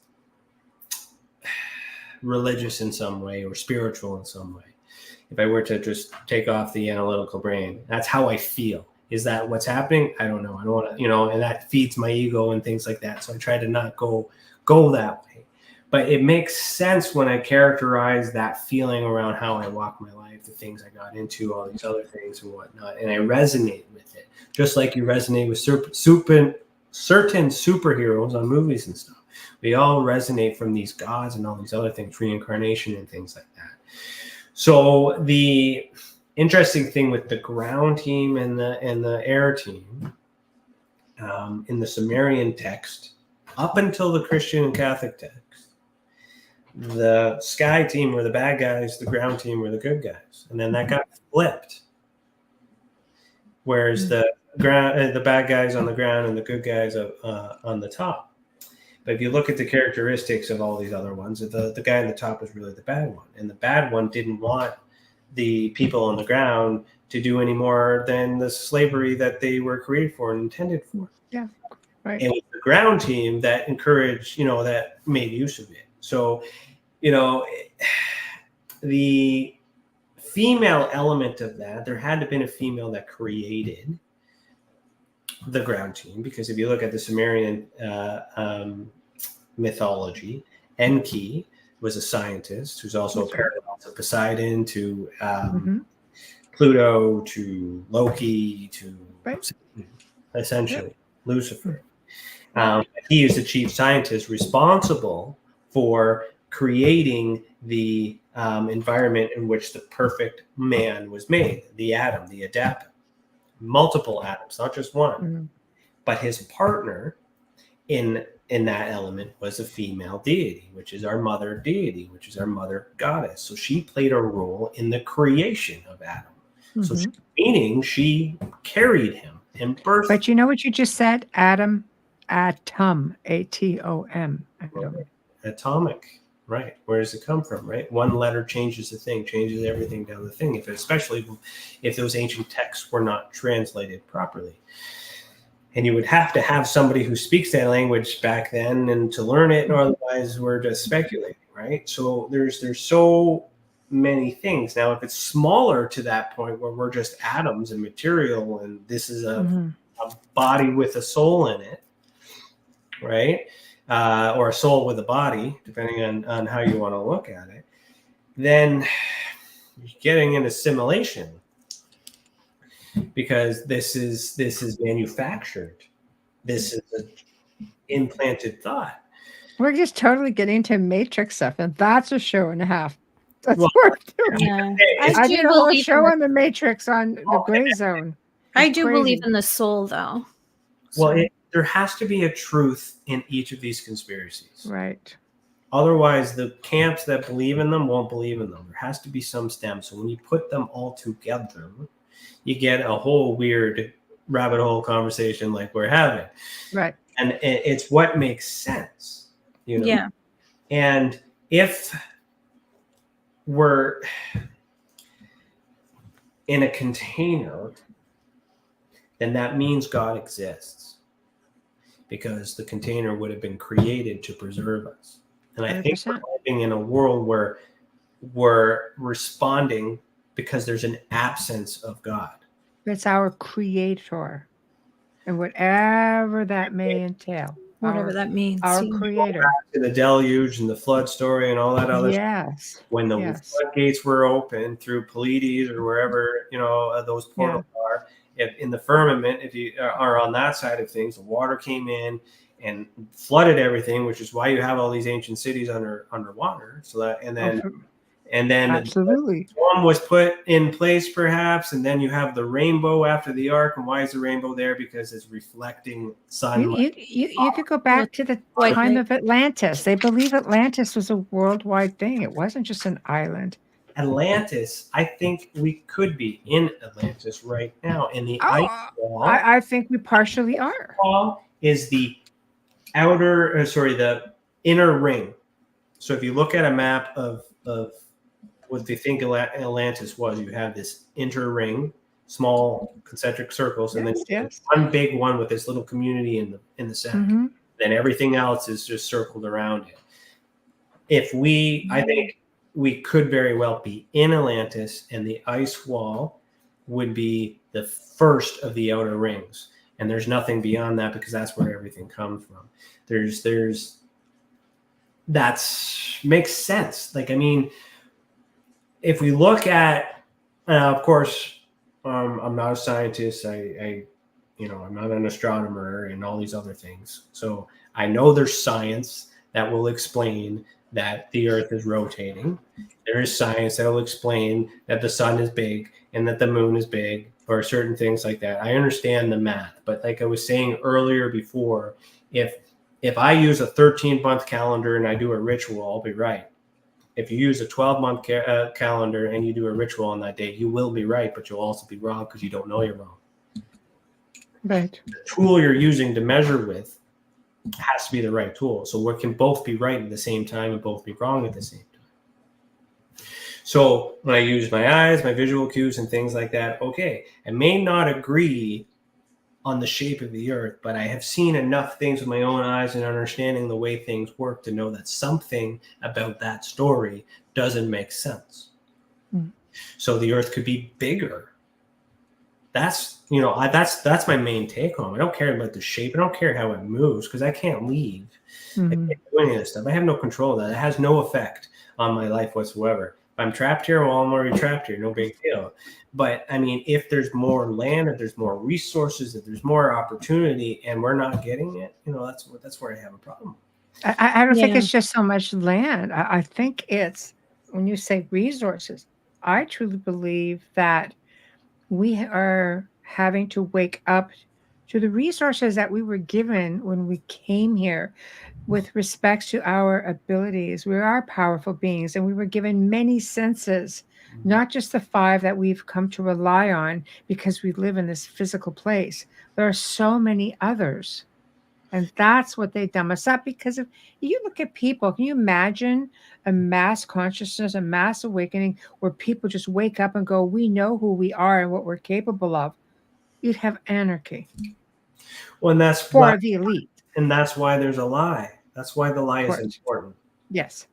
religious in some way or spiritual in some way. If I were to just take off the analytical brain, that's how I feel. Is that what's happening? I don't know. I don't want to, and that feeds my ego and things like that. So I try to not go that way. But it makes sense when I characterize that feeling around how I walk my life, the things I got into, all these other things and whatnot. And I resonate with it, just like you resonate with certain superheroes on movies and stuff. We all resonate from these gods and all these other things, reincarnation and things like that. So the interesting thing with the ground team and the air team in the Sumerian text, up until the Christian and Catholic text, the sky team were the bad guys, the ground team were the good guys, and then that got flipped. Whereas the bad guys on the ground and the good guys on the top. But if you look at the characteristics of all these other ones, the guy on the top was really the bad one, and the bad one didn't want the people on the ground to do any more than the slavery that they were created for and intended for. Yeah, right. And it was the ground team that encouraged, that made use of it. So, the female element of that, there had to have been a female that created the ground team, because if you look at the Sumerian mythology, Enki was a scientist who's also a parallel to Poseidon, to Pluto, to Loki, to essentially Lucifer. He is the chief scientist responsible for creating the environment in which the perfect man was made, the atom, the adaptive, multiple atoms, not just one. But his partner in that element was a female deity, which is our mother deity, which is our mother goddess. So she played a role in the creation of Adam. So Mhm. meaning she carried him and birthed But you know what you just said? Atom, atom, atom, atom. atomic, right? Where does it come from, right? One letter changes the thing, changes everything down the thing. Especially if those ancient texts were not translated properly. And you would have to have somebody who speaks that language back then and to learn it, or otherwise we're just speculating, right? So there's so many things. Now, if it's smaller to that point where we're just atoms and material, and this is a body with a soul in it, right? Or a soul with a body, depending on how you want to look at it, then you're getting an assimilation, because this is manufactured. This is an implanted thought. We're just totally getting into Matrix stuff, and that's a show and a half. That's Well, worth doing. Yeah. I did a whole believe show in on the Matrix on the gray zone. I It's do believe crazy. in the soul, though. Well, there has to be a truth in each of these conspiracies. Right. Otherwise, the camps that believe in them won't believe in them. There has to be some stem. So when you put them all together, you get a whole weird rabbit hole conversation like we're having. Right. And it's what makes sense, you know? Yeah. And if we're in a container, then that means God exists, because the container would have been created to preserve us. And I think we're 100%. living in a world where we're responding because there's an absence of God. It's our creator. And whatever that may entail. Whatever that means. Our Yeah. creator. To the deluge and the flood story and all that other stuff. Yes. When the Yes. floodgates were open through Pleiades or wherever, those portals are, in the firmament, if you are on that side of things, the water came in and flooded everything, which is why you have all these ancient cities underwater. So that, and then Absolutely. the storm was put in place, perhaps, and then you have the rainbow after the ark. And why is the rainbow there? Because it's reflecting sunlight. You could go back to the White time light. of Atlantis. They believe Atlantis was a worldwide thing. It wasn't just an island. Atlantis, I think we could be in Atlantis right now. And the ice wall, I think we partially are. is the the inner ring. So if you look at a map of what they think Atlantis was, you have this inner ring, small concentric circles, and then one big one with this little community in the center. Mm-hmm. Then everything else is just circled around it. I think we could very well be in Atlantis, and the ice wall would be the first of the outer rings. And there's nothing beyond that, because that's where everything comes from. That makes sense. Like, I mean, if we look at, of course, I'm not a scientist. I'm not an astronomer and all these other things. So I know there's science that will explain that the Earth is rotating. There is science that will explain that the sun is big and that the moon is big, or certain things like that. I understand the math, but like I was saying earlier before, if I use a 13-month calendar and I do a ritual, I'll be right. If you use a 12-month calendar and you do a ritual on that day, you will be right, but you'll also be wrong because you don't know you're wrong. Right. The tool you're using to measure with has to be the right tool. So we can both be right at the same time and both be wrong at the same time. So when I use my eyes, my visual cues and things like that, okay, I may not agree on the shape of the Earth, but I have seen enough things with my own eyes and understanding the way things work to know that something about that story doesn't make sense. Mm. So the Earth could be bigger. That's my main take home. I don't care about the shape. I don't care how it moves, because I can't leave. I can't do any of this stuff. I have no control of that. It has no effect on my life whatsoever. If I'm trapped here, well, I'm already trapped here. No big deal. But I mean, if there's more land, if there's more resources, if there's more opportunity, and we're not getting it, that's where I have a problem. I don't think it's just so much land. I think it's, when you say resources, I truly believe that we are having to wake up to the resources that we were given when we came here with respect to our abilities. We are powerful beings, and we were given many senses not just the 5 that we've come to rely on because we live in this physical place. There are so many others. And that's what they dumb us up, because if you look at people, can you imagine a mass consciousness, a mass awakening where people just wake up and go, we know who we are and what we're capable of? You'd have anarchy. Well, and that's for why, the elite. and that's why there's a lie. That's why the lie is Correct. important. Yes.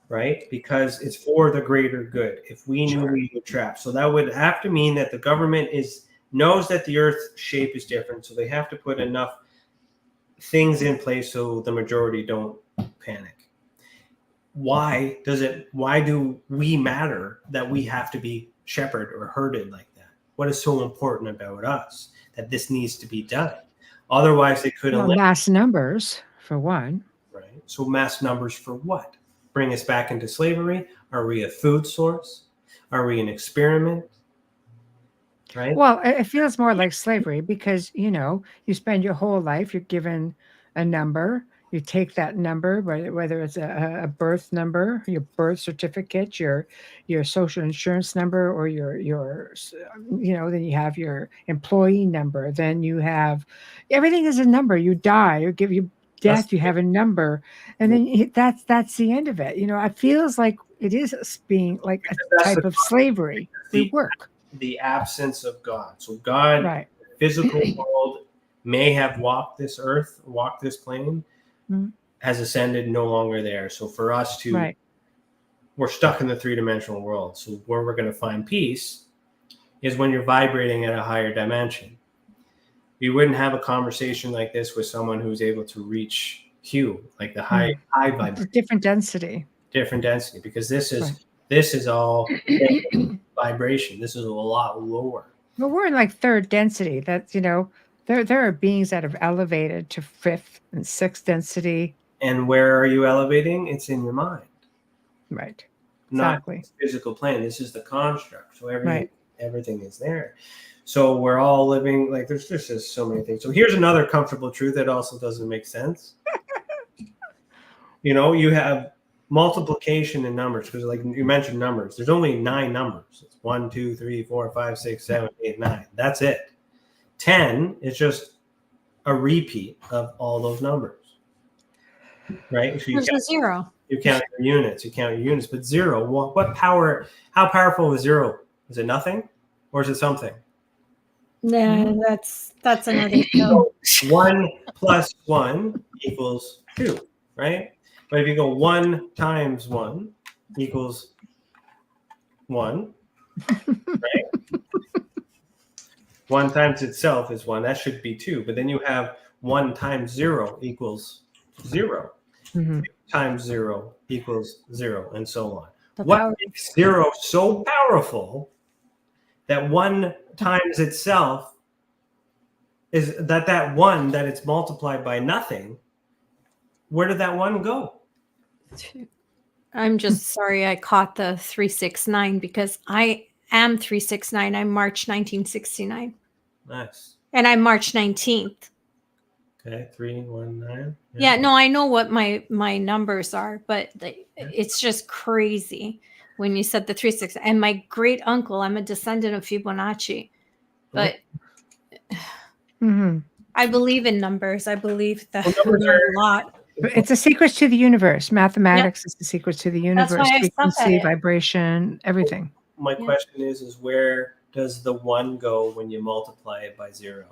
Right? Because it's for the greater good. If we knew we were trapped. So that would have to mean that the government knows that the Earth's shape is different. So they have to put enough things in place so the majority don't panic. Why do we matter that we have to be shepherded or herded like that? What is so important about us that this needs to be done? Otherwise, they could eliminate. Mass numbers, for one. Right. So mass numbers for what? Bring us back into slavery? Are we a food source? Are we an experiment? Right. Well, it feels more like slavery because, you spend your whole life, you're given a number. You take that number, whether it's a birth number, your birth certificate, your social insurance number, or your then you have your employee number. Then you have everything is a number. You die, you give you death, you have a number, and then that's the end of it. It feels like it is being like a type of slavery. We work. The absence of God. So God, right. The physical world may have walked this earth, walked this plane, has ascended, no longer there. So for us to, we're stuck in the 3-dimensional world. So where we're going to find peace is when you're vibrating at a higher dimension. You wouldn't have a conversation like this with someone who's able to reach Q, like the high vibration. Different density, because this is all vibration. This is a lot lower. Well, we're in like 3rd density. That's, there are beings that have elevated to 5th and 6th density. And where are you elevating? It's in your mind. Right. Not physical plane. This is the construct. So everything is there. So we're all living, like there's just so many things. So here's another comfortable truth that also doesn't make sense. You have multiplication in numbers, because like you mentioned numbers, there's only 9 numbers. It's 1, 2, 3, 4, 5, 6, 7, 8, 9. That's it. 10 is just a repeat of all those numbers. Right? So there's a 0. You count your units, but 0, what power, how powerful is 0? Is it nothing? Or is it something? Yeah, that's another show. 1 plus 1 equals 2, right? But if you go 1 times 1 equals 1, right? 1 times itself is 1. That should be 2. But then you have 1 times 0 equals 0. 2 times 0 equals 0, and so on. What makes 0 so powerful that 1 times itself is that 1 that it's multiplied by nothing? Where did that 1 go? I'm just sorry I caught the 369 because I am 369. I'm March 1969. Nice. And I'm March 19th. Okay, 319. Yeah, no, I know what my numbers are, but it's just crazy when you said the 36. And my great uncle, I'm a descendant of Fibonacci, but I believe in numbers. I believe that a lot. It's a secret to the universe. Mathematics is the secret to the universe. Frequency, vibration, everything. My question is where does the 1 go when you multiply it by 0?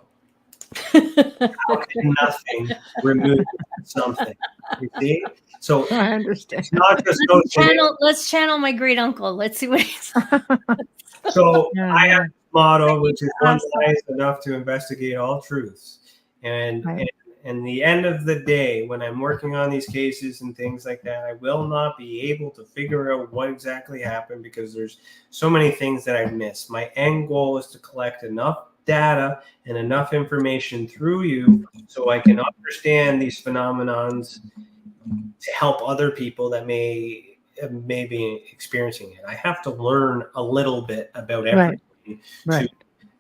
How can nothing remove something? You see? So I understand. It's not just let's channel my great uncle. Let's see what he's. So I have a motto, which is one lie is enough to investigate all truths. And the end of the day, when I'm working on these cases and things like that, I will not be able to figure out what exactly happened because there's so many things that I've missed. My end goal is to collect enough data and enough information through you so I can understand these phenomenons to help other people that may be experiencing it. I have to learn a little bit about everything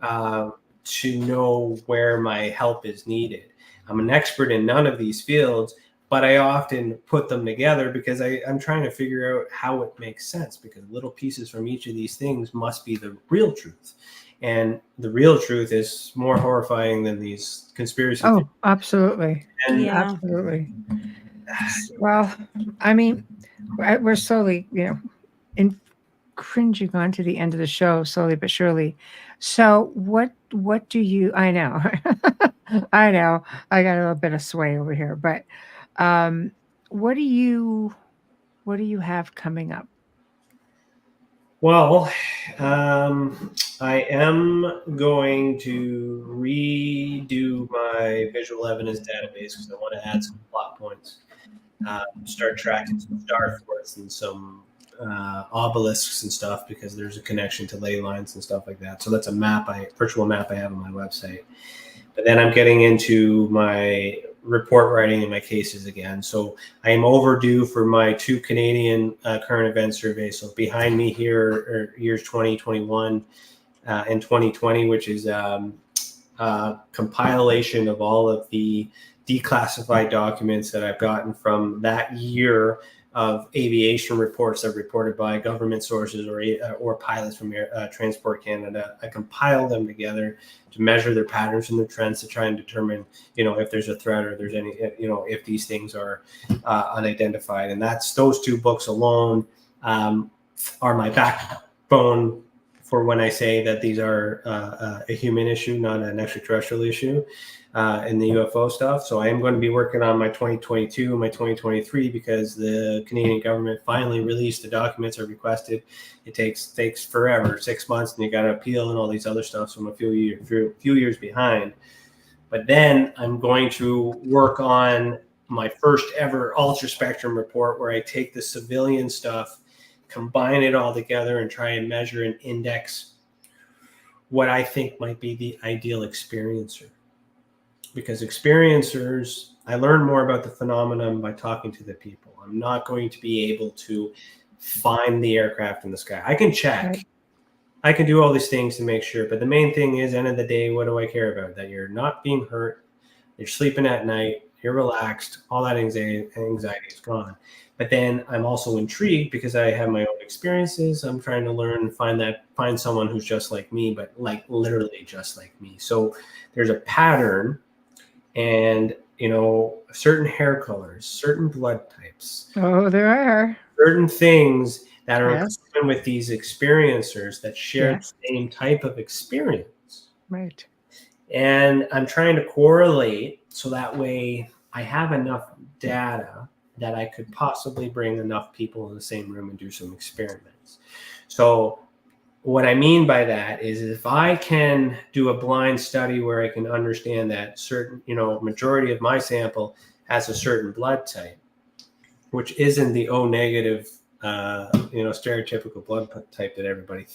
to know where my help is needed. I'm an expert in none of these fields, But I often put them together because I'm trying to figure out how it makes sense, because little pieces from each of these things must be the real truth. And the real truth is more horrifying than these conspiracy theories. Oh, absolutely. And Absolutely. Well, I mean, we're slowly, cringing on to the end of the show, slowly but surely. So what do you, I know, I know, I got a little bit of sway over here, but what do you have coming up? well, I am going to redo my visual evidence database because I want to add some plot points. Start tracking some star forts and some obelisks and stuff, because there's a connection to ley lines and stuff like that. So that's a virtual map I have on my website. But then I'm getting into my report writing and my cases again. So I am overdue for my 2 Canadian current event surveys. So behind me here are years 2021 and 2020, which is compilation of all of the declassified documents that I've gotten from that year of aviation reports that are reported by government sources or pilots from Transport Canada. I compile them together to measure their patterns and their trends to try and determine, if there's a threat or there's any, if these things are unidentified. And that's those 2 books alone are my backbone for when I say that these are a human issue, not an extraterrestrial issue in the UFO stuff. So I am going to be working on my 2022 and my 2023 because the Canadian government finally released the documents I requested. It takes forever, 6 months, and you got to appeal and all these other stuff. So I'm a few years behind. But then I'm going to work on my first ever ultraspectrum report, where I take the civilian stuff, combine it all together, and try and measure and index what I think might be the ideal experiencer. Because experiencers, I learn more about the phenomenon by talking to the people. I'm not going to be able to find the aircraft in the sky. I can check. Right. I can do all these things to make sure. But the main thing is, end of the day, what do I care about? That you're not being hurt, you're sleeping at night, you're relaxed, all that anxiety is gone. But then I'm also intrigued because I have my own experiences. I'm trying to learn, find someone who's just like me, but like literally just like me. So there's a pattern, and certain hair colors, certain blood types. Oh, there are certain things that are common with these experiencers that share the same type of experience. Right. And I'm trying to correlate so that way I have enough data that I could possibly bring enough people in the same room and do some experiments. So what I mean by that is, if I can do a blind study where I can understand that certain, majority of my sample has a certain blood type, which isn't the O negative, stereotypical blood type that everybody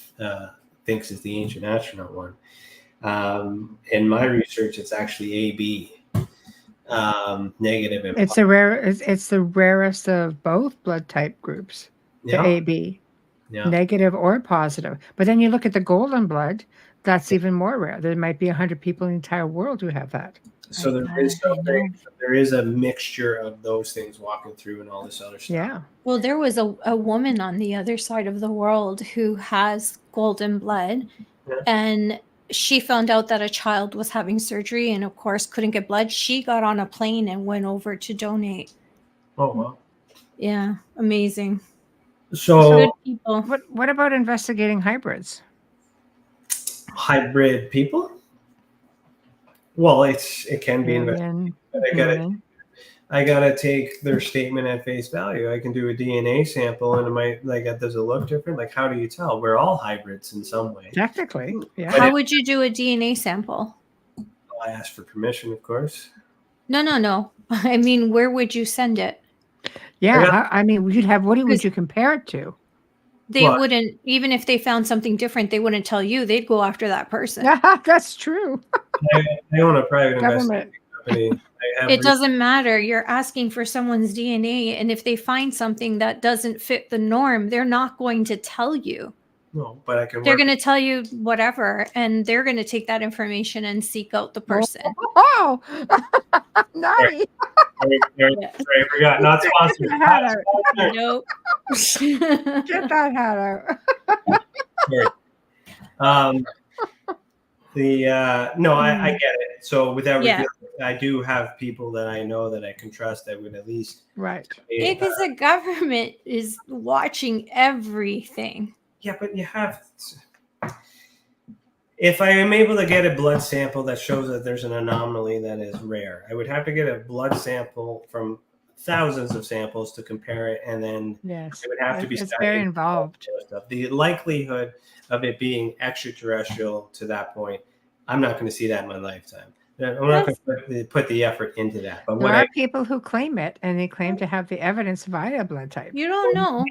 thinks is the ancient astronaut one. In my research, it's actually AB. Negative. It's the rarest of both blood type groups, the AB, negative or positive. But then you look at the golden blood, that's even more rare. There might be 100 people in the entire world who have that. So there is a mixture of those things walking through and all this other stuff. Yeah. Well, there was a woman on the other side of the world who has golden blood, and she found out that a child was having surgery and, of course, couldn't get blood. She got on a plane and went over to donate. Oh, wow. Yeah, amazing. So good people. What about investigating hybrids? Hybrid people? Well, it can be investigated. I gotta take their statement at face value. I can do a DNA sample, and it might does it look different? Like, how do you tell? We're all hybrids in some way. Technically, yeah. How would you do a DNA sample? I ask for permission, of course. No. I mean, where would you send it? Yeah, I mean, what would you compare it to? They wouldn't, even if they found something different, they wouldn't tell you. They'd go after that person. That's true. I own a private investigating company. It doesn't matter. You're asking for someone's DNA, and if they find something that doesn't fit the norm, they're not going to tell you. No, but I can. They're going to tell you whatever, and they're going to take that information and seek out the person. Oh, naughty! Sorry, I forgot. Not sponsored. Get that out. Nope. Get that hat out. Sorry. I get it. So without revealing, I do have people that I know that I can trust that would at least Right. Because the government is watching everything. Yeah, but you have. If I am able to get a blood sample that shows that there's an anomaly that is rare, I would have to get a blood sample from thousands of samples to compare it, and then Yes, it would have to be it's very involved. The likelihood of it being extraterrestrial to that point, I'm not going to see that in my lifetime. I'm not going to put the effort into that. But There are people who claim it, and they claim to have the evidence via blood type. You don't know.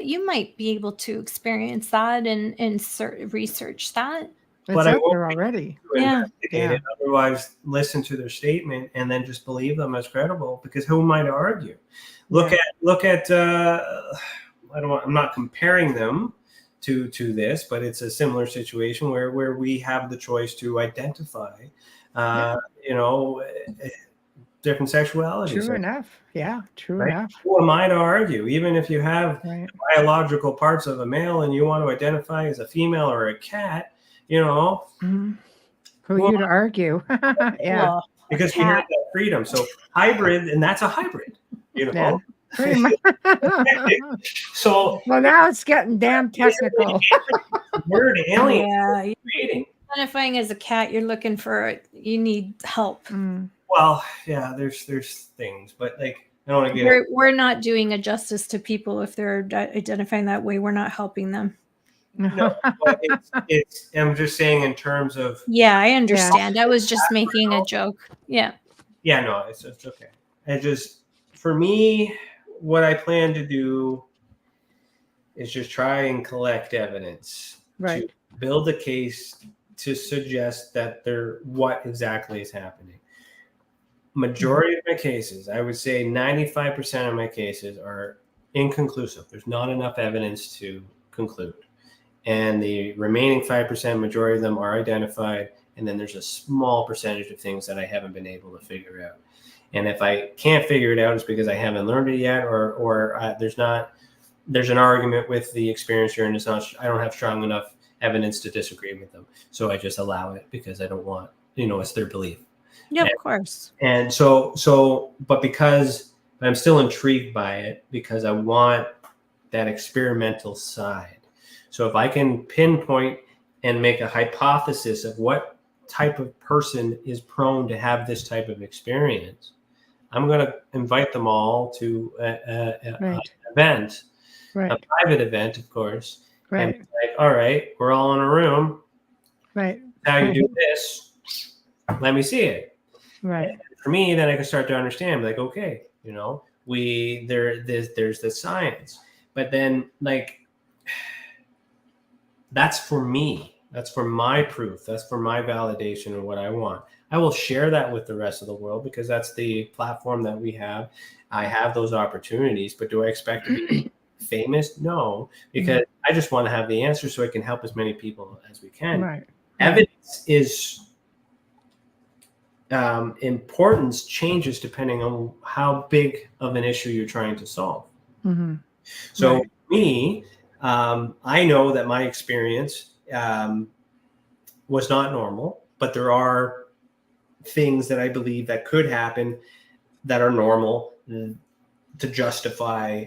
You might be able to experience that and research that. It's out there already. Yeah. Otherwise, listen to their statement and then just believe them as credible. Because who am I to argue? Look at. I'm not comparing them to this, but it's a similar situation where we have the choice to identify, different sexualities. True enough. Yeah, true right? enough. Who am I to argue? Even if you have biological parts of a male and you want to identify as a female or a cat, Mm-hmm. Who are you to argue? Yeah. Because you have that freedom. So hybrid, and that's a hybrid, Yeah. Pretty much. So now it's getting damn technical. Word alien. Yeah, identifying as a cat, you need help. Well, yeah, there's things, but I don't want to get. We're not doing a justice to people if they're identifying that way. We're not helping them. No, but I'm just saying in terms of. Yeah, I understand. I was just making a joke. Yeah. Yeah, no, it's okay. For me, what I plan to do is just try and collect evidence to build a case to suggest that what exactly is happening. Majority of my cases, I would say 95% of my cases are inconclusive. There's not enough evidence to conclude. And the remaining 5%, majority of them are identified. And then there's a small percentage of things that I haven't been able to figure out. And if I can't figure it out, it's because I haven't learned it yet, or there's an argument with the experiencer, and I don't have strong enough evidence to disagree with them. So I just allow it because I don't want, it's their belief. Yeah, of course. And but because I'm still intrigued by it, because I want that experimental side. So if I can pinpoint and make a hypothesis of what type of person is prone to have this type of experience, I'm going to invite them all to an event, a private event, of course. And be like, all right, we're all in a room. Right. How you do this? Let me see it. Right. And for me, then I can start to understand. Like, okay, there's the science, but then that's for me. That's for my proof. That's for my validation of what I want. I will share that with the rest of the world because that's the platform that we have. I have those opportunities, but do I expect to be famous? No, because I just want to have the answer so I can help as many people as we can. Right. Evidence is importance changes depending on how big of an issue you're trying to solve. Mm-hmm. So for me, I know that my experience was not normal, but there are things that I believe that could happen that are normal to justify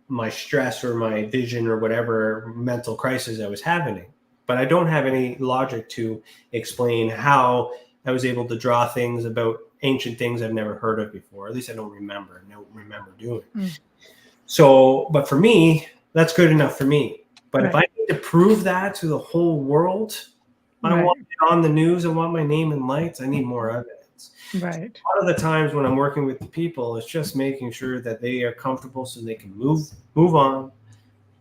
my stress or my vision or whatever mental crisis I was having. But I don't have any logic to explain how I was able to draw things about ancient things I've never heard of before. At least I don't remember doing. So, but for me, that's good enough for me. But if I need to prove that to the whole world, I want it on the news. I want my name in lights. I need more evidence. Right. A lot of the times when I'm working with the people, it's just making sure that they are comfortable so they can move on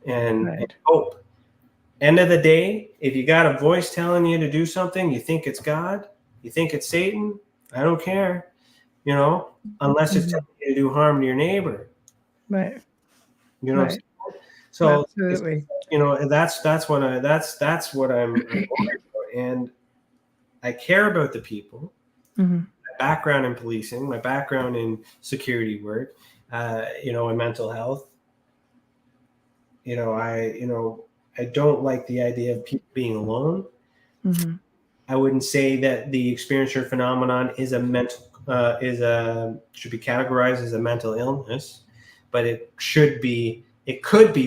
and hope. End of the day, if you got a voice telling you to do something, you think it's God, you think it's Satan, I don't care, unless it's telling you to do harm to your neighbor. Right. Right. So absolutely. That's what I'm worried about. And I care about the people. Mm-hmm. I background in policing, my background in security work, in mental health. I don't like the idea of people being alone. Mm-hmm. I wouldn't say that the experiencer phenomenon is should be categorized as a mental illness, but it could be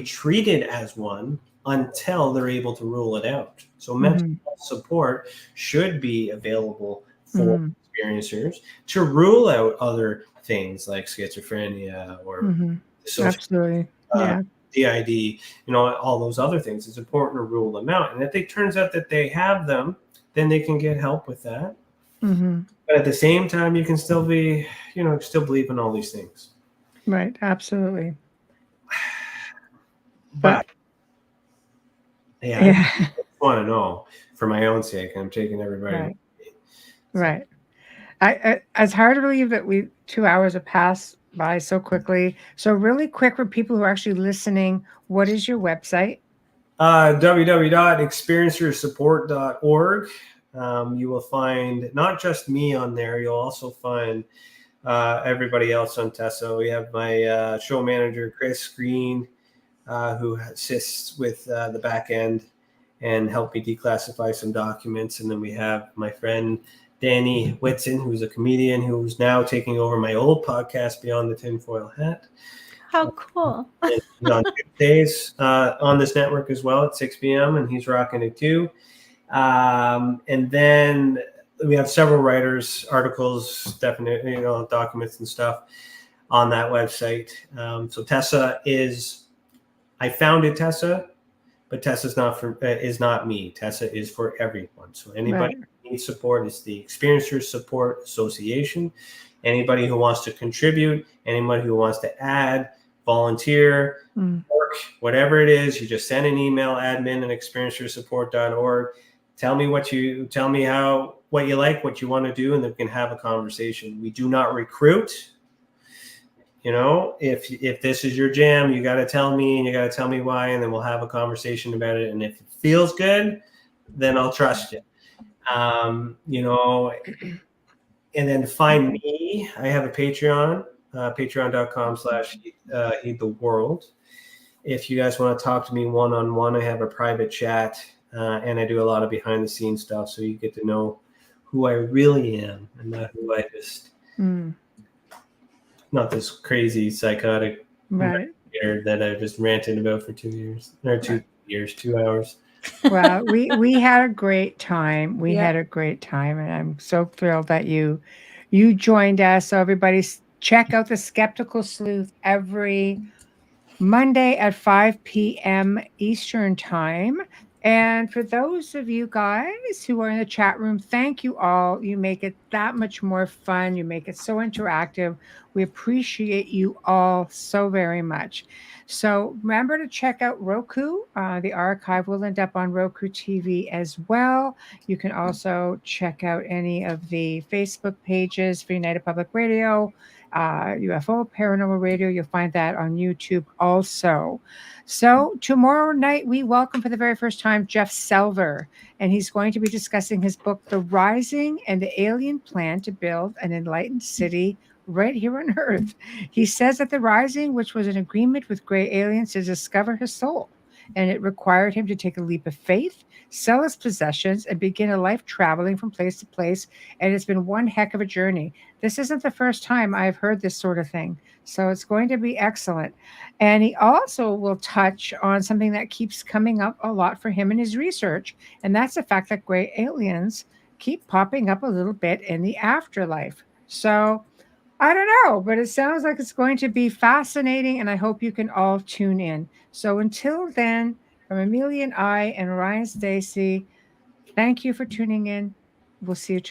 treated as one until they're able to rule it out. So mental health support should be available for experiencers to rule out other things like schizophrenia or Absolutely. DID, all those other things. It's important to rule them out. And if it turns out that they have them, then they can get help with that. But at the same time, you can still be, still believe in all these things. Right. Absolutely. But I just want to know for my own sake. I'm taking everybody. Right. It's hard to believe that 2 hours have passed by so quickly. So really quick for people who are actually listening, what is your website? www.experiencersupport.org. You will find not just me on there. You'll also find everybody else on TESA. We have my show manager, Chris Green, who assists with the back end and helped me declassify some documents. And then we have my friend Danny Whitson, who's a comedian who's now taking over my old podcast, Beyond the Tinfoil Hat. How cool. He's on Tuesdays on this network as well at 6 p.m. and he's rocking it too. And then we have several writers, articles, definitely, documents and stuff on that website. So TESA I founded TESA, but TESA is not me. TESA is for everyone. So anybody who needs support, it's the Experiencers Support Association. Anybody who wants to contribute, anybody who wants to add, volunteer, work, whatever it is, you just send an email, admin@experiencersupport.org. Tell me what you like, what you want to do, and then we can have a conversation. We do not recruit. If this is your jam, you got to tell me, and you got to tell me why, and then we'll have a conversation about it. And if it feels good, then I'll trust you. And then find me. I have a Patreon, patreon.com/heedtheworld. If you guys want to talk to me one-on-one, I have a private chat, and I do a lot of behind-the-scenes stuff, so you get to know who I really am and not who I just... Not this crazy psychotic that I just ranted about for 2 years or 2 years, 2 hours. Well, we had a great time. We had a great time, and I'm so thrilled that you joined us. So everybody, check out the Skeptical Sleuth every Monday at 5 p.m. Eastern Time. And for those of you guys who are in the chat room, thank you all. You make it that much more fun. You make it so interactive. We appreciate you all so very much. So remember to check out Roku. The archive will end up on Roku TV as well. You can also check out any of the Facebook pages for United Public Radio, UFO Paranormal Radio. You'll find that on YouTube also. So tomorrow night, we welcome for the very first time Jeff Selver, and he's going to be discussing his book, The Rising and the Alien Plan to Build an Enlightened City right here on Earth. He says that the Rising, which was an agreement with gray aliens to discover his soul, and it required him to take a leap of faith, sell his possessions, and begin a life traveling from place to place. And it's been one heck of a journey. This isn't the first time I've heard this sort of thing, so it's going to be excellent. And he also will touch on something that keeps coming up a lot for him in his research, and that's the fact that gray aliens keep popping up a little bit in the afterlife. So I don't know, but it sounds like it's going to be fascinating, and I hope you can all tune in. So until then, from Amelia and I and Ryan Stacey, thank you for tuning in. We'll see you tomorrow.